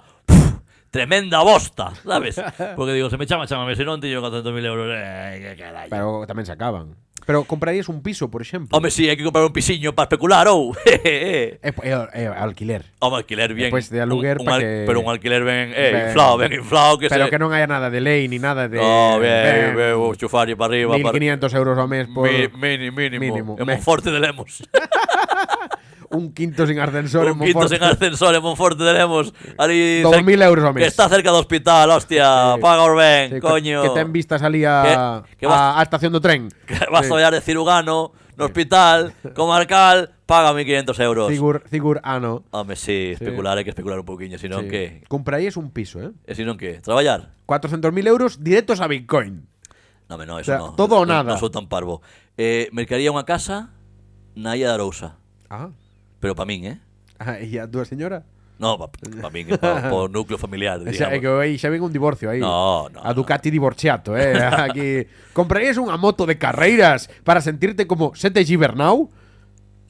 tremenda bosta, sabes? Porque digo, se me chámame, se non teño 400.000 euros, que carallo. Pero tamén se acaban. Pero comprarías un piso, por exemplo. Home, si, hai que comprar un pisiño para especular, ou? É alquiler. Home, alquiler bien. Despois de aluguer pa que- Pero un alquiler ben, Ben- ben inflado, que Pero se... que non haya nada de lei ni nada de... No, ben, o chufario para arriba. 1.500 euros ao mes por... Mínimo. É Ben. Monforte de Lemos. Un quinto sin ascensor en Un quinto Monforte. sen ascensor en Monforte de Lemos. Ali 2.000 euros ao mes. Que está cerca do hospital, hostia. Sí. Paga ben, Sí, coño. Que ten vistas ali a, Que vas- a estación do tren. Que vas Sí. a ollar de cirujano no hospital comarcal, paga 1.500 euros. Cigur ano. Home, sí, especular, hai que especular un pouquiño, senón Sí. que... Comprarías un piso, E senón que? Traballar? 400.000 euros directos a Bitcoin. No, no, O eso sea, no. todo o No- Non nada. sou tan parvo. Mercaría unha casa na Illa de Arousa. Ah. Pero pa min, E a túa señora? No, pa min, po núcleo familiar, O sea, é digamos. que aí xa ven un divorcio aí. No. A Ducati divorciato, Aquí. Comprarías unha moto de carreiras para sentirte como Sete Gibernau?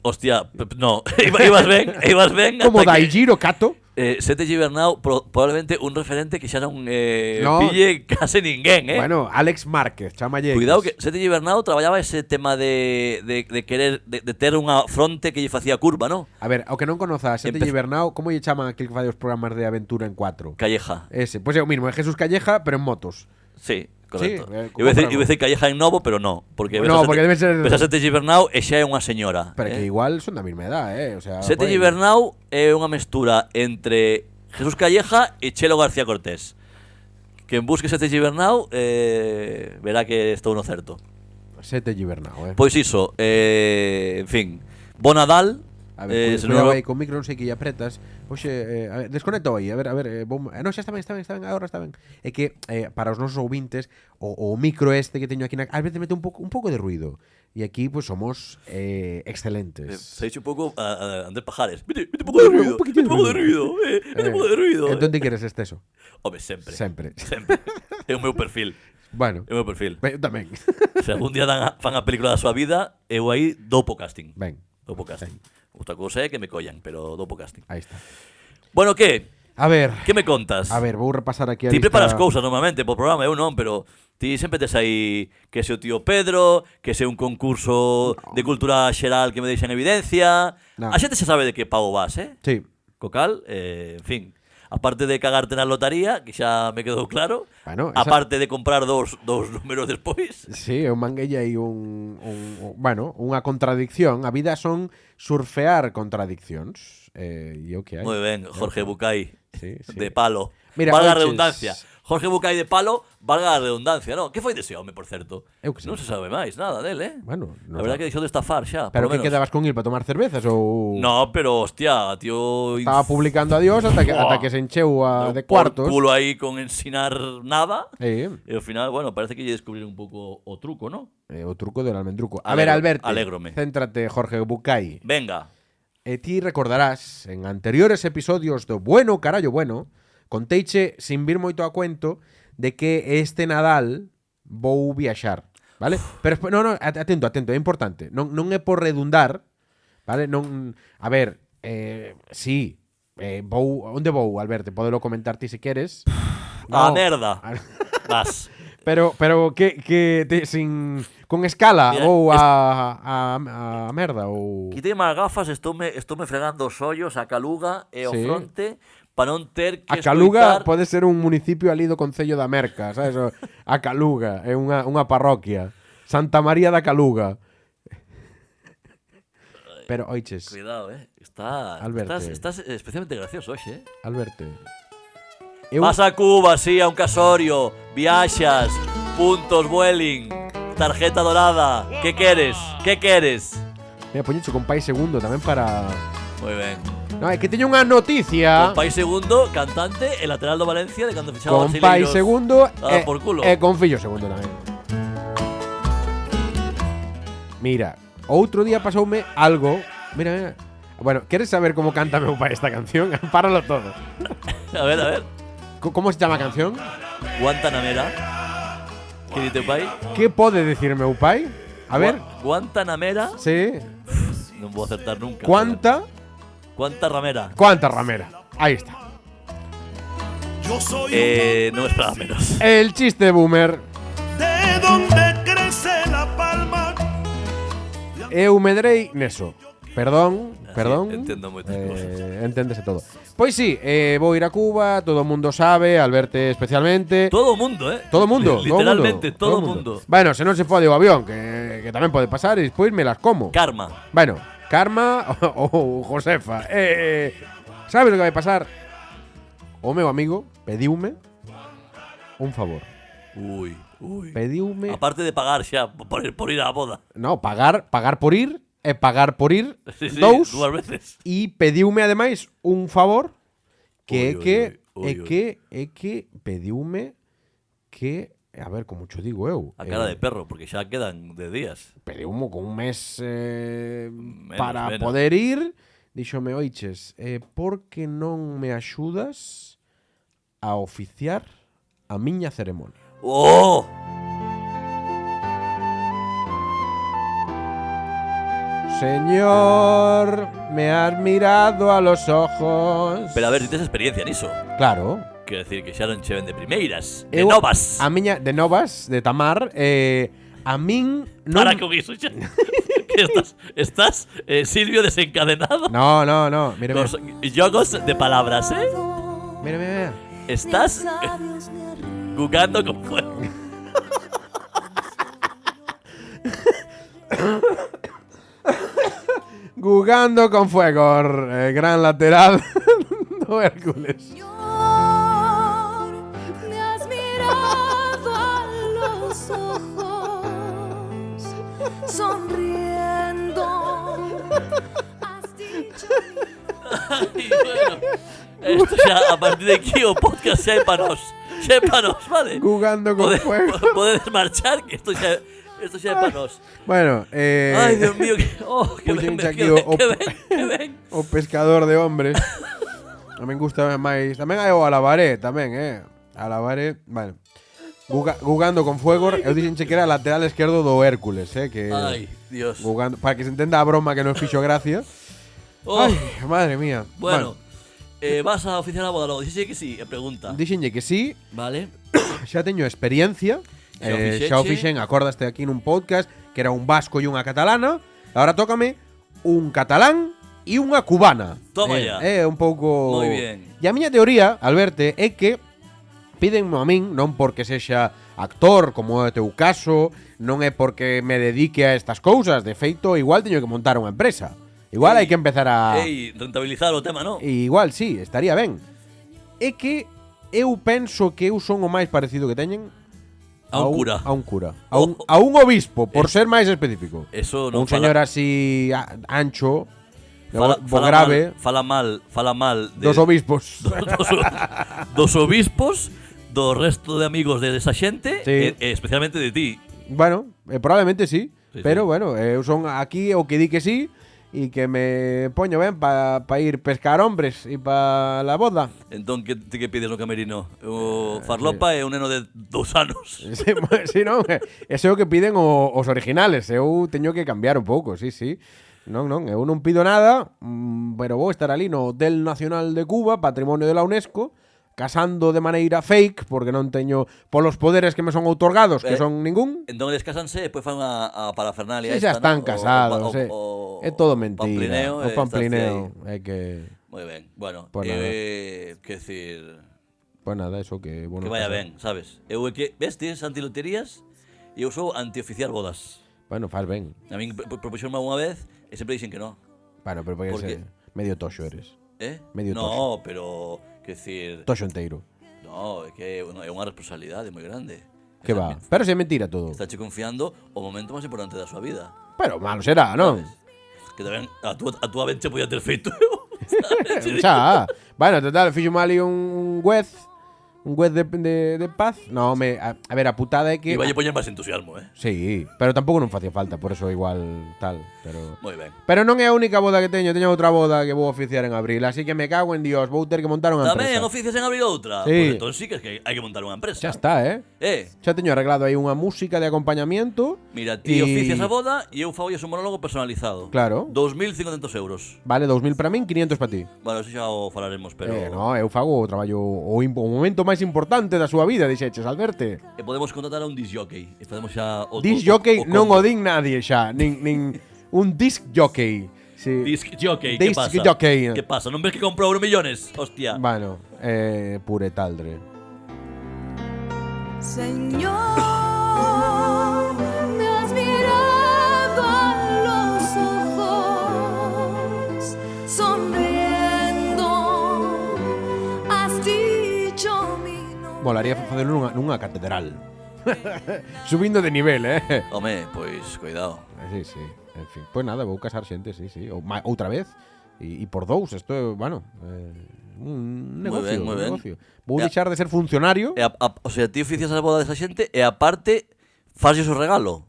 Hostia, no. Ibas ben. Como hasta que- Daijiro Kato? Sete Gibernau, probablemente un referente que xa non No. pille case ninguén, Bueno, Alex Márquez, chamalle. Cuidado que Sete Gibernau traballaba ese tema de querer de ter unha fronte que lle facía curva, ¿no? A ver, o que non conoza a Sete Empe- Gibernau, como lle chaman aquel que fai os programas de aventura en 4? Calleja. Ese, pois é o mismo, é Jesús Calleja, pero en motos. Sí, correcto. Sí, iba a decir compramos. Calleja en Novo, pero no, porque No, porque debe ser- ves a Sete Gibernau e xa é unha señora. Pero que igual son da mesma edad, O sea, Sete joder. Gibernau é unha mestura entre Jesús Calleja e Chelo García Cortés. Quen busque Sete Gibernau verá que estou no certo. Sete Gibernau, Pois iso, en fin, bo Nadal. A ver, se cuidado non- aí con micro, non sei que lle apretas. Oxe, a ver, desconecto aí, a ver, non, xa está ben, agora está ben. É que para os nosos ouvintes, o micro este que teño aquí ás veces mete un pouco de ruido. E aquí, pues, somos excelentes. Se dicho un pouco a Andrés Pajares. Mete un pouco de ruido. Mete un pouco de ruido. Mete un pouco de ruido. Entón ti queres exceso? Home, sempre. Sempre. Sempre. É o meu perfil. Bueno, É o meu perfil. ben, tamén. Se algún día fan a película da súa vida, eu aí dou po casting. Ben, Dou po casting. Outra cousa é que me collan, pero dou po casting. aí está. Bueno, que? A ver, Que me contas? vou repasar aquí a Ti lista. preparas cousas normalmente po programa, eu non, pero ti sempre tes aí que se o tío Pedro, que se un concurso de cultura xeral que me deixa en evidencia. No. A xente xa sabe de que pago vas, Sí. Co cal, en fin, aparte de cagarte na lotaría, que xa me quedou claro, Bueno, esa- aparte de comprar dous números despois. Sí, eu manguei aí bueno, unha contradicción. A vida son surfear contradiccións. E o que hai. Moi ben, Jorge Bucay, Sí, sí. de palo. Mira, Valga a oches, redundancia. Jorge Bucay de palo, valga a redundancia, non? Que foi dese home, por certo? Eu que sei. Non se sabe máis nada del, Bueno, A verdad que deixou de estafar xa, Pero por que lo menos. quedabas con él para tomar cervezas ou No, pero hostia, tío... estaba publicando a Dios ata que se encheu de cuartos? Culo aí con ensinar nada. E E ao final, bueno, parece que lle descubriron un pouco o truco, ¿no? o truco del almendruco. A ver, Alberto. Alégrome. Céntrate, Jorge Bucay. Venga. E ti recordarás, en anteriores episodios do Bueno Carallo Bueno, conteiche, sin vir moito a cuento, de que este Nadal vou viaxar, vale? Pero no, atento, é importante. Non é por redundar, vale? Non, a ver, sí, vou, onde vou, Alberto? Podelo comentar ti se queres. A No. merda. Vas. Pero que sin con escala Mira, ou a merda ou Quitei as gafas, estoume fregando os ollos, a caluga e o Sí. fronte para non ter que A Caluga escoitar... pode ser un municipio ali do Concello da Merca, sabes? A Caluga é unha parroquia. Santa María da Caluga. Pero, oiches, Cuidado, Alberto. Estás especialmente gracioso hoxe, Alberto. Eu, Vas a Cuba, sí, a un casorio, viaxas, puntos Vueling, tarjeta dorada. Que queres? mira, poñecho con Pai Segundo tamén para... Moi ben. No, é que teño unha noticia Con Pai Segundo, cantante, el lateral do Valencia de cando fichaba con Pai brasileiros. Segundo Por culo. e con Fillo Segundo tamén. Mira, outro día pasoume algo. Mira. Bueno, queres saber como canta meu pai esta canción? Páralo todo. A ver. ¿Cómo se chama a canción? Guantanamera. Que dite pai? Que pode decir meu pai? A ver, Guantanamera. sí. Non vou acertar nunca. ¿Cuánta Ramera. ramera? Ahí está. Non esperaba menos. El chiste boomer. De donde crece la palma. Eu medrei neso. Perdón. entendo moitas cousas. Enténdese todo. Pois sí, vou ir a Cuba, todo o mundo sabe, Alberto especialmente. Todo o mundo, Todo o mundo. Literalmente, todo o mundo. Bueno, se non se pode o avión, que tamén pode pasar, e despois me las como. Karma. Bueno, Karma ou Josefa. Sabes o que vai pasar? O meu amigo pediume un favor. Ui. Pediume... Aparte de pagar xa por ir á boda. No, pagar por ir e pagar por ir Sí, dous. dúas veces. E pediume ademais un favor que Ui, é que pediume que, a ver, como cho digo eu, A cara de perro, porque xa quedan de días. pediume con un mes para menos. poder ir. Díxome, oiches, por que non me axudas a oficiar a miña ceremonia? ¡Oh! Señor, me has mirado a los ojos. Pero a ver, si tes experiencia niso. Claro. Quero decir que xa non che ven de primeiras. De Eu- novas. A miña de novas, de Tamar, a min non. Para con iso xa. Que estás Silvio desencadenado. No. Mira, Los jogos de palabras, ¿eh? mira. Estás jugando con fuego. Jugando con fuego, gran lateral do Hércules. Señor, me has mirado a los ojos, sonriendo. Has dicho Y bueno, esto xa, a partir de aquí o podcast xa é para nós. Xa é para nós, vale? Jugando con fuego. Podedes marchar, que esto xa é para nós. Bueno, Ai, Dios mío, que ben, puxenche aquí que o- ben. o pescador de hombres. Tamén gusta máis. Tamén hai o Alabaré, tamén, Alabaré, bueno. Jugando con fuego, eu dixenche que era lateral esquerdo do Hércules, que Ai, Dios. jugando, para que se entenda a broma que nos fixo gracia. Oh, Ai, madre mía. bueno, vas a oficiar a boda logo. Dixe que sí, pregunta. Dixenlle que sí, Vale. xa teño experiencia. Xa o fixeche. Xa o fixen, acordaste aquí nun podcast que era un vasco e unha catalana. Ahora tócame un catalán e unha cubana. Toma ya. Un pouco... Moi bien. E a miña teoría, Alberto, é que pídenme a min, non porque sexa actor, como é o teu caso, non é porque me dedique a estas cousas. De feito, igual teño que montar unha empresa. Igual hai que empezar a... Rentabilizar o tema, ¿no? Igual sí, estaría ben. É que eu penso que eu son o máis parecido que teñen A un cura. A un cura. A un obispo, por ser máis específico. Eso non Un señor así ancho, bo grave, Fala mal de, dos obispos. dos obispos, do resto de amigos de esa xente, Sí. e especialmente de ti. Bueno, probablemente sí. Sí, Pero sí. bueno, eu son aquí o que di que sí e que me poño ben pa ir pescar hombres e pa la boda. Entón, que pides no camerino? O farlopa é un neno de 2 anos. Sí, non, ese é o que piden os originales. Eu teño que cambiar un pouco, sí. Non, eu non pido nada, pero vou estar ali no Hotel Nacional de Cuba, Patrimonio de la UNESCO, casando de maneira fake, porque non teño polos poderes que me son outorgados, que son ningún. Entón, eles casanse e depois fan a parafernalia. Sí, xa esta, están ¿no? casados, é todo Pamplineo, mentira. O pamplineo, é que... Moi ben, bueno, Pues nada. que decir, Pues nada, eso que... Bueno, que vaya pasa. ben, sabes? Eu é que, ves, tienes antiloterías e eu sou antioficiar bodas. Bueno, faz ben. A min propuxeronme unha vez e sempre dixen que no. Bueno, pero porque ¿Por qué? medio toxo eres. Medio no, pero, que decir, Toxo enteiro. no, é que é unha responsabilidade moi grande. Que va. Pero se é mentira todo. Estáche confiando o momento máis importante da súa vida. Pero malo será, non? Sabes? Que tamén a túa ben che podía ter feito eu. sabes? Xa. Bueno, total, fixo mal aí un juez de paz. No, a ver, a putada é que... E vai poñer máis entusiasmo, Sí, pero tampouco non facía falta, por eso igual tal, pero... Moi ben. Pero non é a única boda que teño outra boda que vou oficiar en abril, así que me cago en Dios, vou ter que montar unha Tamén empresa. oficios en abrir outra. Sí. Pues entón sí que hai que montar unha empresa. Xa está, Xa teño arreglado aí unha música de acompañamiento. Mira, ti oficias a boda e eu fago un monólogo personalizado. Claro. 2.500 euros. Vale, 2.000 para min, 500 para ti. Bueno, eso xa o falaremos, pero... No, eu fago o traballo o momento máis importante da súa vida, dixeches, Alberto. E podemos contratar a un disc jockey. E podemos xa... Disc jockey non o din nadie xa, nin un disc jockey. Sí. Disc jockey, que Disc pasa? jockey. Que pasa? Non ves que comprou Euromillones? Hostia. Bueno, puretaldre. Señor, me has mirado a los ojos, sonriendo, has dicho mi nombre. Molaría facelo nunha catedral. Subindo de nivel, Home, pois, cuidado. Sí. En fin, pues nada, vou casar xente, sí. Outra vez. E por dous, isto é, bueno, un negocio, moi ben. Vou deixar de ser funcionario. O sea, ti oficias a boda desa xente e aparte faslle o regalo.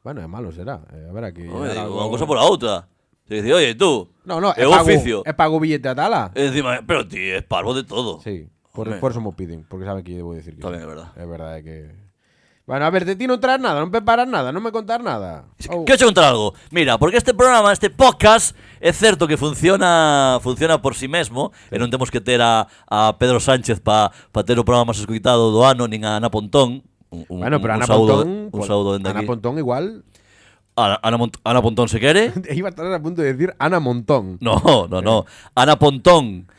Bueno, é malo será. A ver, aquí. Home, unha cosa por a outra. Se dice, oye, tú, No, eu oficio. pago billete a tala. E encima, pero ti es parvo de todo. Sí, por Home. eso me piden, porque sabe que debo decir que Tamén sí. é verdad. É verdade que... Bueno, a ver, de ti non traes nada, non preparas nada, non me contar nada. Quero che contar algo. Mira, porque este programa, este podcast, é certo que funciona por si mesmo, e non temos que ter a Pedro Sánchez pa ter o programa máis escoitado do ano, nin a Ana Pontón. Bueno, pero Ana saúdo, Pontón... un saúdo dende Ana aquí. Pontón igual... Ana Pontón se quere? Iba a estar a punto de decir Ana Montón. No. Ana Pontón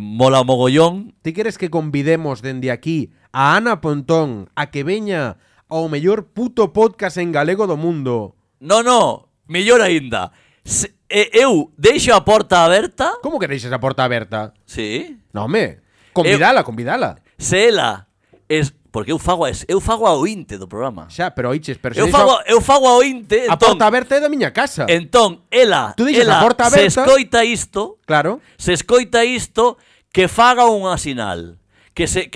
mola mogollón. Ti queres que convidemos dende aquí a Ana Pontón a que veña ao mellor puto podcast en galego do mundo? No, mellor aínda. Eu deixo a porta aberta. Como que deixes a porta aberta? Sí. No, home, convidala. Se ela es porque eu fago a ointe do programa. Xa, pero oiches, pero se Eu fago a ointe, a entón, porta aberta é da miña casa. entón ela Tú dixes a porta se aberta. escoita isto, Claro. que faga unha sinal, que se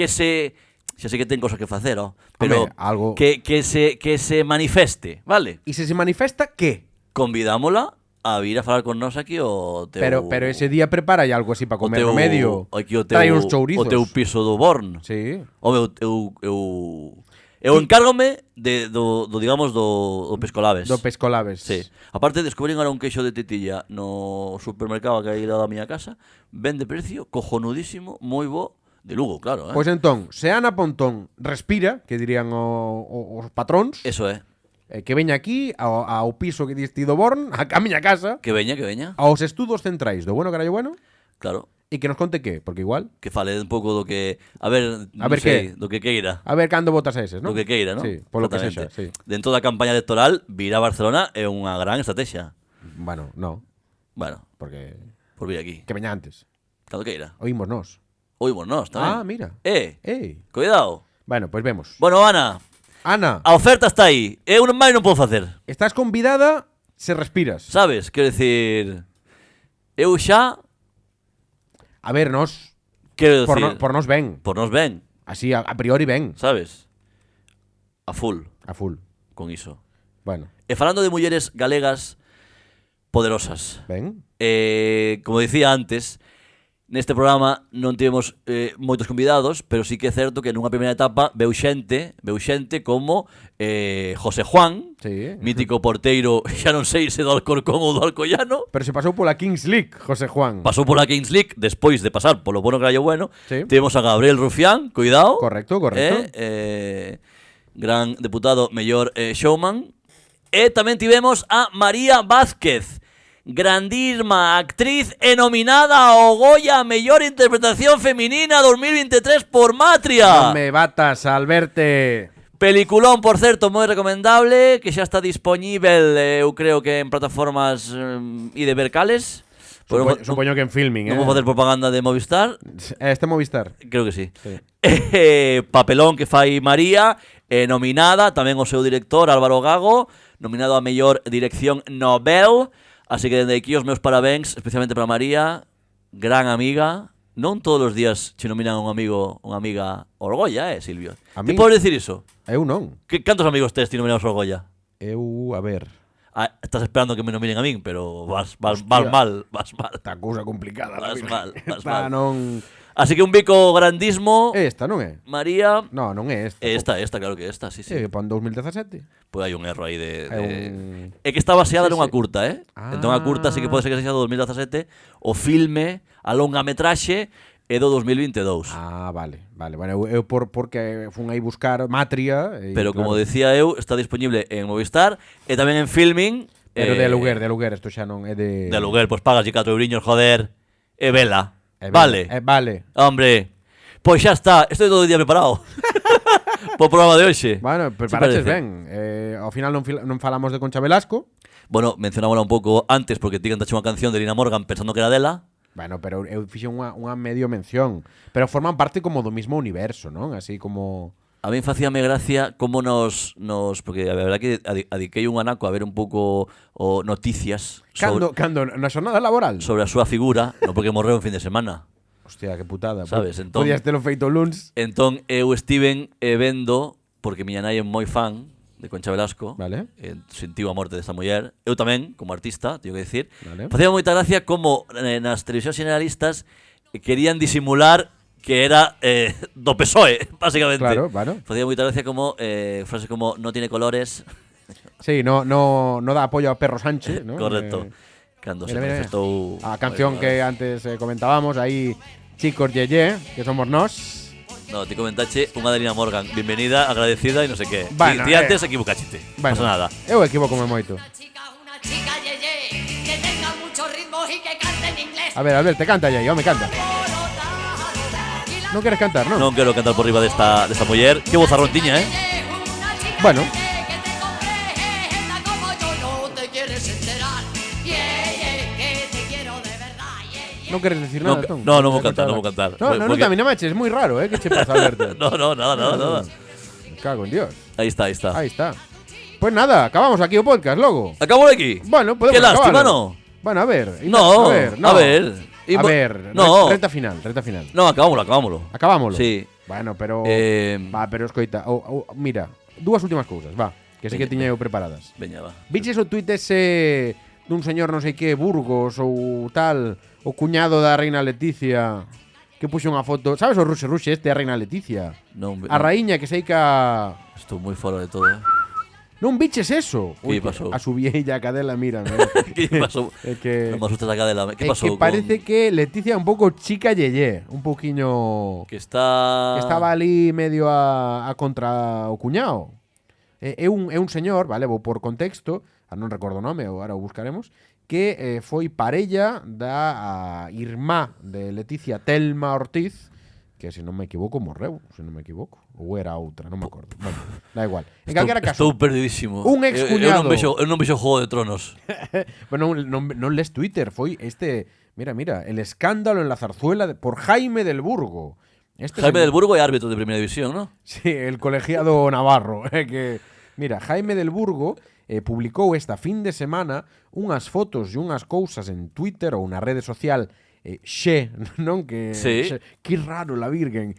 xa sei que ten cosas que facer, pero Home, algo. que se manifeste, vale? E se manifesta, que? Convidámola a vir a falar con nós aquí o teu... Pero ese día prepara algo así para o comer teu, no medio. aquí o teu, Trae uns chourizos. o teu piso do Born. Sí. Home, eu encárgome digamos, do Pescolabes. Do Pescolabes. Sí. Aparte, descubrín ahora un queixo de tetilla no supermercado que hai lá da miña casa. Vende precio, cojonudísimo, moi bo. De Lugo, claro, Pois entón, se Ana Pontón respira, que dirían os patróns, Eso é. Que veña aquí ao piso que diste do Born, a miña casa, Que veña. aos estudos centrais do Bueno Carallo Bueno, Claro. e que nos conte que, porque igual, Que fale un pouco do que... A ver que? do que queira. a ver cando votas a eses, non? Do que queira, ¿no? Sí, polo que Exactamente. sexa, sí. Dentro da campaña electoral, vir a Barcelona é unha gran estrategia. Bueno, no, Bueno, porque por vir aquí. que veña antes. Cando queira. Oímos nós. Oímos nós tamén. Ah, mira. Cuidado. Bueno, pois vemos. Bueno, Ana, Ana, a oferta está aí. Eu máis non podo facer. estás convidada se respiras. Sabes? Quero dicir... Eu xa... A ver, nos Quero por, dicir... por nos ven. Por nos ven, Así a priori ven. sabes? A full A full. con iso. Bueno, E falando de mulleres galegas poderosas. ven. Como dicía antes, neste programa non tivemos moitos convidados, pero sí que é certo que nunha primeira etapa veu xente como José Juan, Sí. mítico porteiro, xa non sei se do Alcorcón ou do Alcoyano, Pero se pasou pola Kings League, José Juan. pasou pola Kings League despois de pasar polo Bueno Carallo Bueno. Sí. Tivemos a Gabriel Rufián, cuidado. Correcto, correcto. Gran deputado, mellor showman. E tamén tivemos a María Vázquez, grandísima actriz e nominada ao Goya a mellor interpretación feminina 2023 por Matria. Non me batas al verte. Peliculón, por certo, moi recomendable, que xa está dispoñível, eu creo que en plataformas ibercales. Supoño que en filming, Non vou facer propaganda de Movistar. Este Movistar. Creo que sí. Sí. Papelón que fai María, nominada, tamén o seu director Álvaro Gago, nominado a mellor dirección Nobel. Así que dende aquí os meus parabéns, especialmente para María, gran amiga. Non todos os días che nominan a un amigo, unha amiga Orgolla, Silvio? A Que min? podes decir iso? Eu non. Cantos amigos tes ti nominados a Orgolla? Eu, a ver, Estás esperando que me nominen a min, pero vas Hostia. mal. esta cousa complicada. la Vas Virgen. mal, vas Esta mal. non... Así que un bico grandísimo. Esta non é. María. No, non é esta. Esta, claro que esta, sí. Para 2017. Pois hai un erro aí de... É un... É que está baseada Sí, nunha sí. curta, Entón a curta sí que pode ser que sexa do 2017. O filme, a longa metraxe, é do 2022. Vale. Bueno, eu porque fun aí buscar Matria. Pero como decía eu, está disponible en Movistar e tamén en Filming. Pero de Aluguer, isto xa non é de... De Aluguer, pois pagas e 4 euriños, joder. E vela. Vale. Vale. Vale. Hombre, pois xa está, estou todo o día preparado. Po programa de hoxe. Bueno, ¿Qué preparaches parece? ben. Ao final non falamos de Concha Velasco. Bueno, mencionámosla un pouco antes porque ti cantache unha canción de Lina Morgan pensando que era dela. Bueno, pero eu fixe unha medio mención. Pero forman parte como do mismo universo, non? Así como... A min facíame gracia como nos porque a verdade que adiquei un anaco a ver un pouco o noticias Cando na xornada laboral. sobre a súa figura, non porque morreu en fin de semana. Hostia, que putada. Sabes, entón- Podías telo feito luns. Entón eu estiven vendo, porque miña nai é moi fan de Concha Velasco, Vale. sentiu a morte desta muller, eu tamén, como artista, teño que dicir, Vale. facía moita gracia como nas televisións generalistas querían disimular que era do PSOE, básicamente. Claro, bueno. Facía moita gracia como frases como no tiene colores, Sí, no da apoyo a Perro Sánchez, ¿no? correcto. Cando se mira. manifestou A canción que antes comentábamos, aí Chicos Yeye, que somos nós. No, te comentache unha de Lina Morgan, bienvenida, agradecida e non sei que. Bueno, ti antes equivocachete. Bueno, Pasa nada. Eu equivocome moito. Una chica yeye, que tenga mucho ritmo y que cante en inglés. A ver, te canta Yeye, me canta. Non queres cantar, non? Non quero cantar por riba desta muller. Que vozarrón tiña, Bueno. Que te comprenda como yo no te quieres enterar. Que te quiero de verdad. Non queres decir Non nada, entón? non vou cantar, non vou cantar. No, Porque- tamén é moi raro, que che pasa, Alberto? No, nada. Cago en Dios. Aí está. Aí está. Pues nada, acabamos aquí o podcast, logo. Acabo de aquí. Bueno, podemos Qué lástima, acabalo. ¿no? Bueno, a ver. No, a ver. A ver, no. reta final. No, acabámoslo. Acabámoslo. Sí. Bueno, pero Va, pero escoita, mira, dúas últimas cousas, va, que sei que tiña eu preparadas. Veña, va. Viches o tuit ese dun señor non sei que, Burgos ou tal, o cuñado da reina Leticia, que puxo unha foto, sabes o ruxe este, a reina Leticia? Non, A raíña que sei que Estou moi fora de todo. non viches eso? Que pasou? A su vieja cadela, mira, ¿no? Que pasou? É que Non me asustes a cadela. Que é pasou? que parece que Leticia é un pouco chica yeye, un pouquiño Que está... que estaba ali medio a contra o cuñado. É un señor, vale, vou por contexto, non recordo o nome, agora o buscaremos, que foi parella da irmá de Leticia, Telma Ortiz, que se non me equivoco morreu, se non me equivoco, ou era outra, non me acordo. Bueno, da igual. En calquera caso, Estou perdidísimo. un excuñado. Eu non vexo Juego de Tronos. bueno, non les Twitter, foi mira, el escándalo en la zarzuela por Jaime del Burgo. Jaime del Burgo é árbitro de Primera División, ¿no? Sí, el colegiado navarro. Mira, Jaime del Burgo publicou esta fin de semana unhas fotos e unhas cousas en Twitter ou na rede social non que sí. Que raro la virgen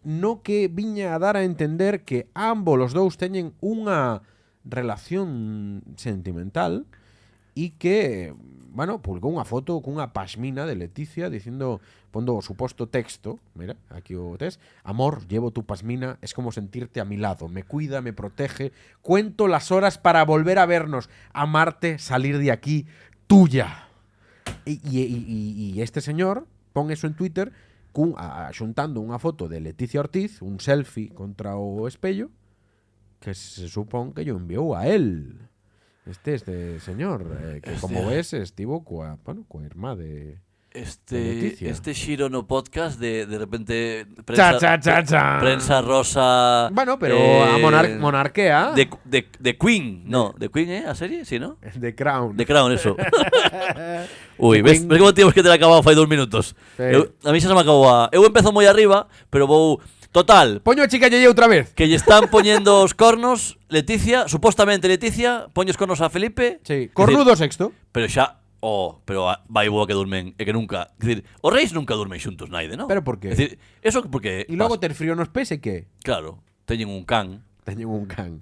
no que viña a dar a entender que ambos os dous teñen unha relación sentimental e que, bueno, publicou unha foto cunha pasmina de Leticia dicindo, pondo o suposto texto, mira, aquí o test: amor, llevo tu pasmina, es como sentirte a mi lado, me cuida, me protege, cuento las horas para volver a vernos, amarte, salir de aquí, tuya. Y este señor pon eso en Twitter xuntando unha foto de Leticia Ortiz, un selfie contra o espello, que se supón que yo enviou a él. Este señor, que como ves estivo coa irmá de Leticia. Este xiro no podcast de repente prensa rosa. Bueno, pero a monarquía. De Queen, no, de Queen, a serie, sí, ¿no? The Crown. The Crown, eso. Uy, ves como temos que ter acabado fai 2 minutos. Sí. A mí xa se me acabou eu empezo moi arriba, pero vou total. Poño a chica Yeye outra vez. Que lle están poñendo os cornos Leticia, supuestamente Leticia, poñe os cornos a Felipe. Sí, cornudo sexto. Pero xa pero vai boa que durmen e que nunca, é dicir, os reis nunca durmen xuntos naide, ¿no? Pero por qué? É dicir, eso porque E logo ter frío nos pés e que? Claro, teñen un can. Teñen un can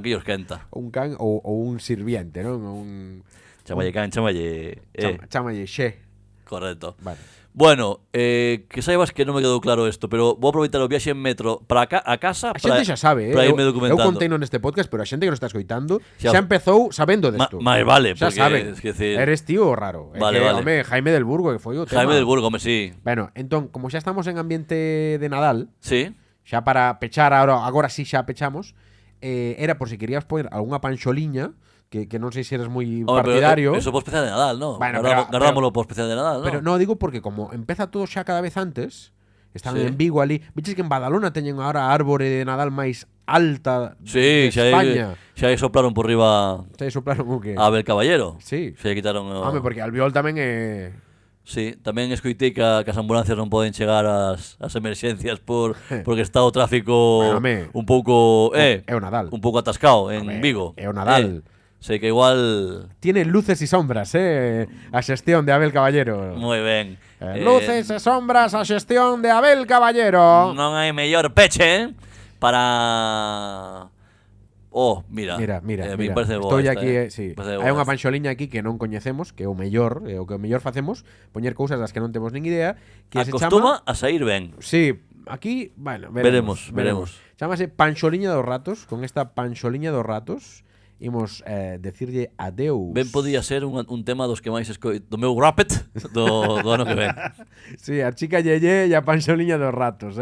que os quenta. Un can ou un sirviente, non? Chamalle can, chamalle Chamalle xe. Correcto. Vale. Bueno, que saibas que non me quedou claro isto, pero vou aproveitar o viaxe en metro para a casa A xente xa sabe, para irme eu documentando. conteino neste podcast, pero a xente que nos está escoitando xa empezou sabendo desto. Máis vale, xa porque sabe. Es que decir, eres tío raro. Vale, que, vale. Home, Jaime del Burgo, que foi o tema. Jaime del Burgo, home, sí. Bueno, entón, como xa estamos en ambiente de Nadal, Sí. xa para pechar agora sí xa pechamos, era por si querías poner algunha panxoliña que non sei se eres moi partidario. Pero eso por especial de Nadal, ¿no? Bueno, Guardámoslo por especial de Nadal, ¿no? Pero no, digo porque como empeza todo xa cada vez antes, están Sí. en Vigo ali, viches que en Badalona teñen ahora a árbore de Nadal máis alta Sí, de España. xa soplaron por riba Xa soplaron o que? a Abel Caballero. Sí. Xa quitaron Home, porque Albiol tamén é... Sí, tamén escoitei que as ambulancias non poden chegar ás emerxencias porque está o tráfico Bueno, home, un pouco é o Nadal. un pouco atascado en Home, Vigo. é o Nadal. Sei que igual Tiene luces y sombras, a xestión de Abel Caballero. moi ben. Luces e sombras a xestión de Abel Caballero. Non hai mellor peche para mira. Me parece boa Estoy esta, aquí, sí. Parece boa Hai unha esta. panxoliña aquí que non coñecemos, que é o mellor, o que o mellor facemos, poñer cousas das que non temos nin idea, que se chama... Acostuma a sair ben. Sí, aquí, bueno, Veremos. Chámase Panxoliña dos Ratos. Con esta Panxoliña dos Ratos imos decirlle adeus. Ben podía ser un tema dos que máis do meu rapet do ano que ven. Sí, a chica Yeye e a Panxoliña dos Ratos,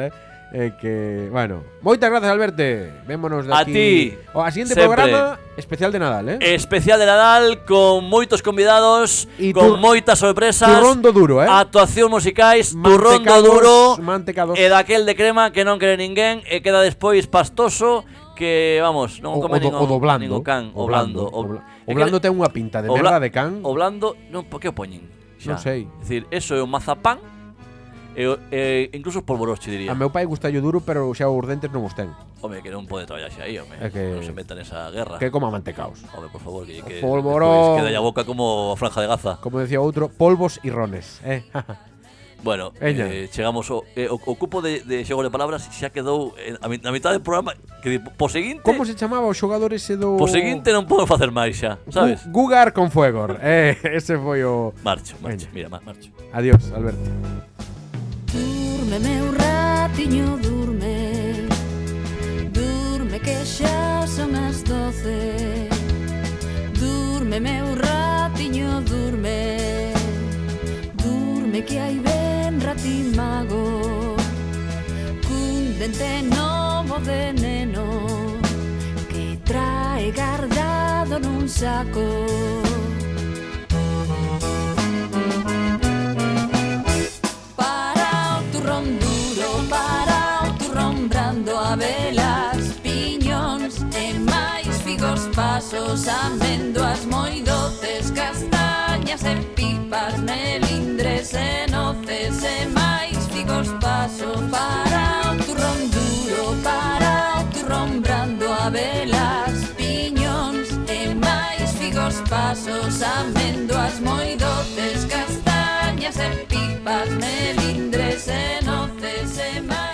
que, bueno, moitas grazas, Alberto. Vémonos de A aquí. ti, O a siguiente sempre. programa especial de Nadal, Especial de Nadal con moitos convidados, Y con moitas sorpresas. Turrondo duro, Actuación musicais, turrondo duro mantecados. e daquel de crema que non quere ninguén e queda despois pastoso que, vamos, non come o do blando. ningún can, o blando. O blando ten unha pinta de merda de can. O blando, non, por que o poñen? Non sei. É dicir, eso é o mazapán e incluso os polvoroche, diría. A meu pai gustallo duro, pero xa os dentes non os ten. Home, que non pode traballar xa aí, home. É que- Non se meta nesa guerra. Que coma mantecaos. Home, por favor, que Polvorón. despois queda a boca como a franja de Gaza. Como decía outro, polvos y rones. Bueno, Veña. chegamos o cupo de xogo de palabras xa quedou a mitad del programa que po seguinte Como se chamaba o xogador ese do... po seguinte non podo facer máis xa, sabes? Gugar con Fuegor. Ese foi o... Marcho, Veña. mira, marcho. Adiós, Alberto. Durme, meu ratiño, durme. Durme que xa son as 12. Durme, meu ratiño, durme. Durme que hai ben ratimago cun dente novo de neno que trae guardado nun saco. Para o turrón duro para o turrón brando a velas, piñóns e máis figos, pasos, amendoas moi doces, castañas e pipas, melindres e noces e máis figos, paso para o turrón duro, para o turrón brando a velas, piñóns e máis figos, pasos, amendoas moi doces, castañas e pipas, melindres e noces e máis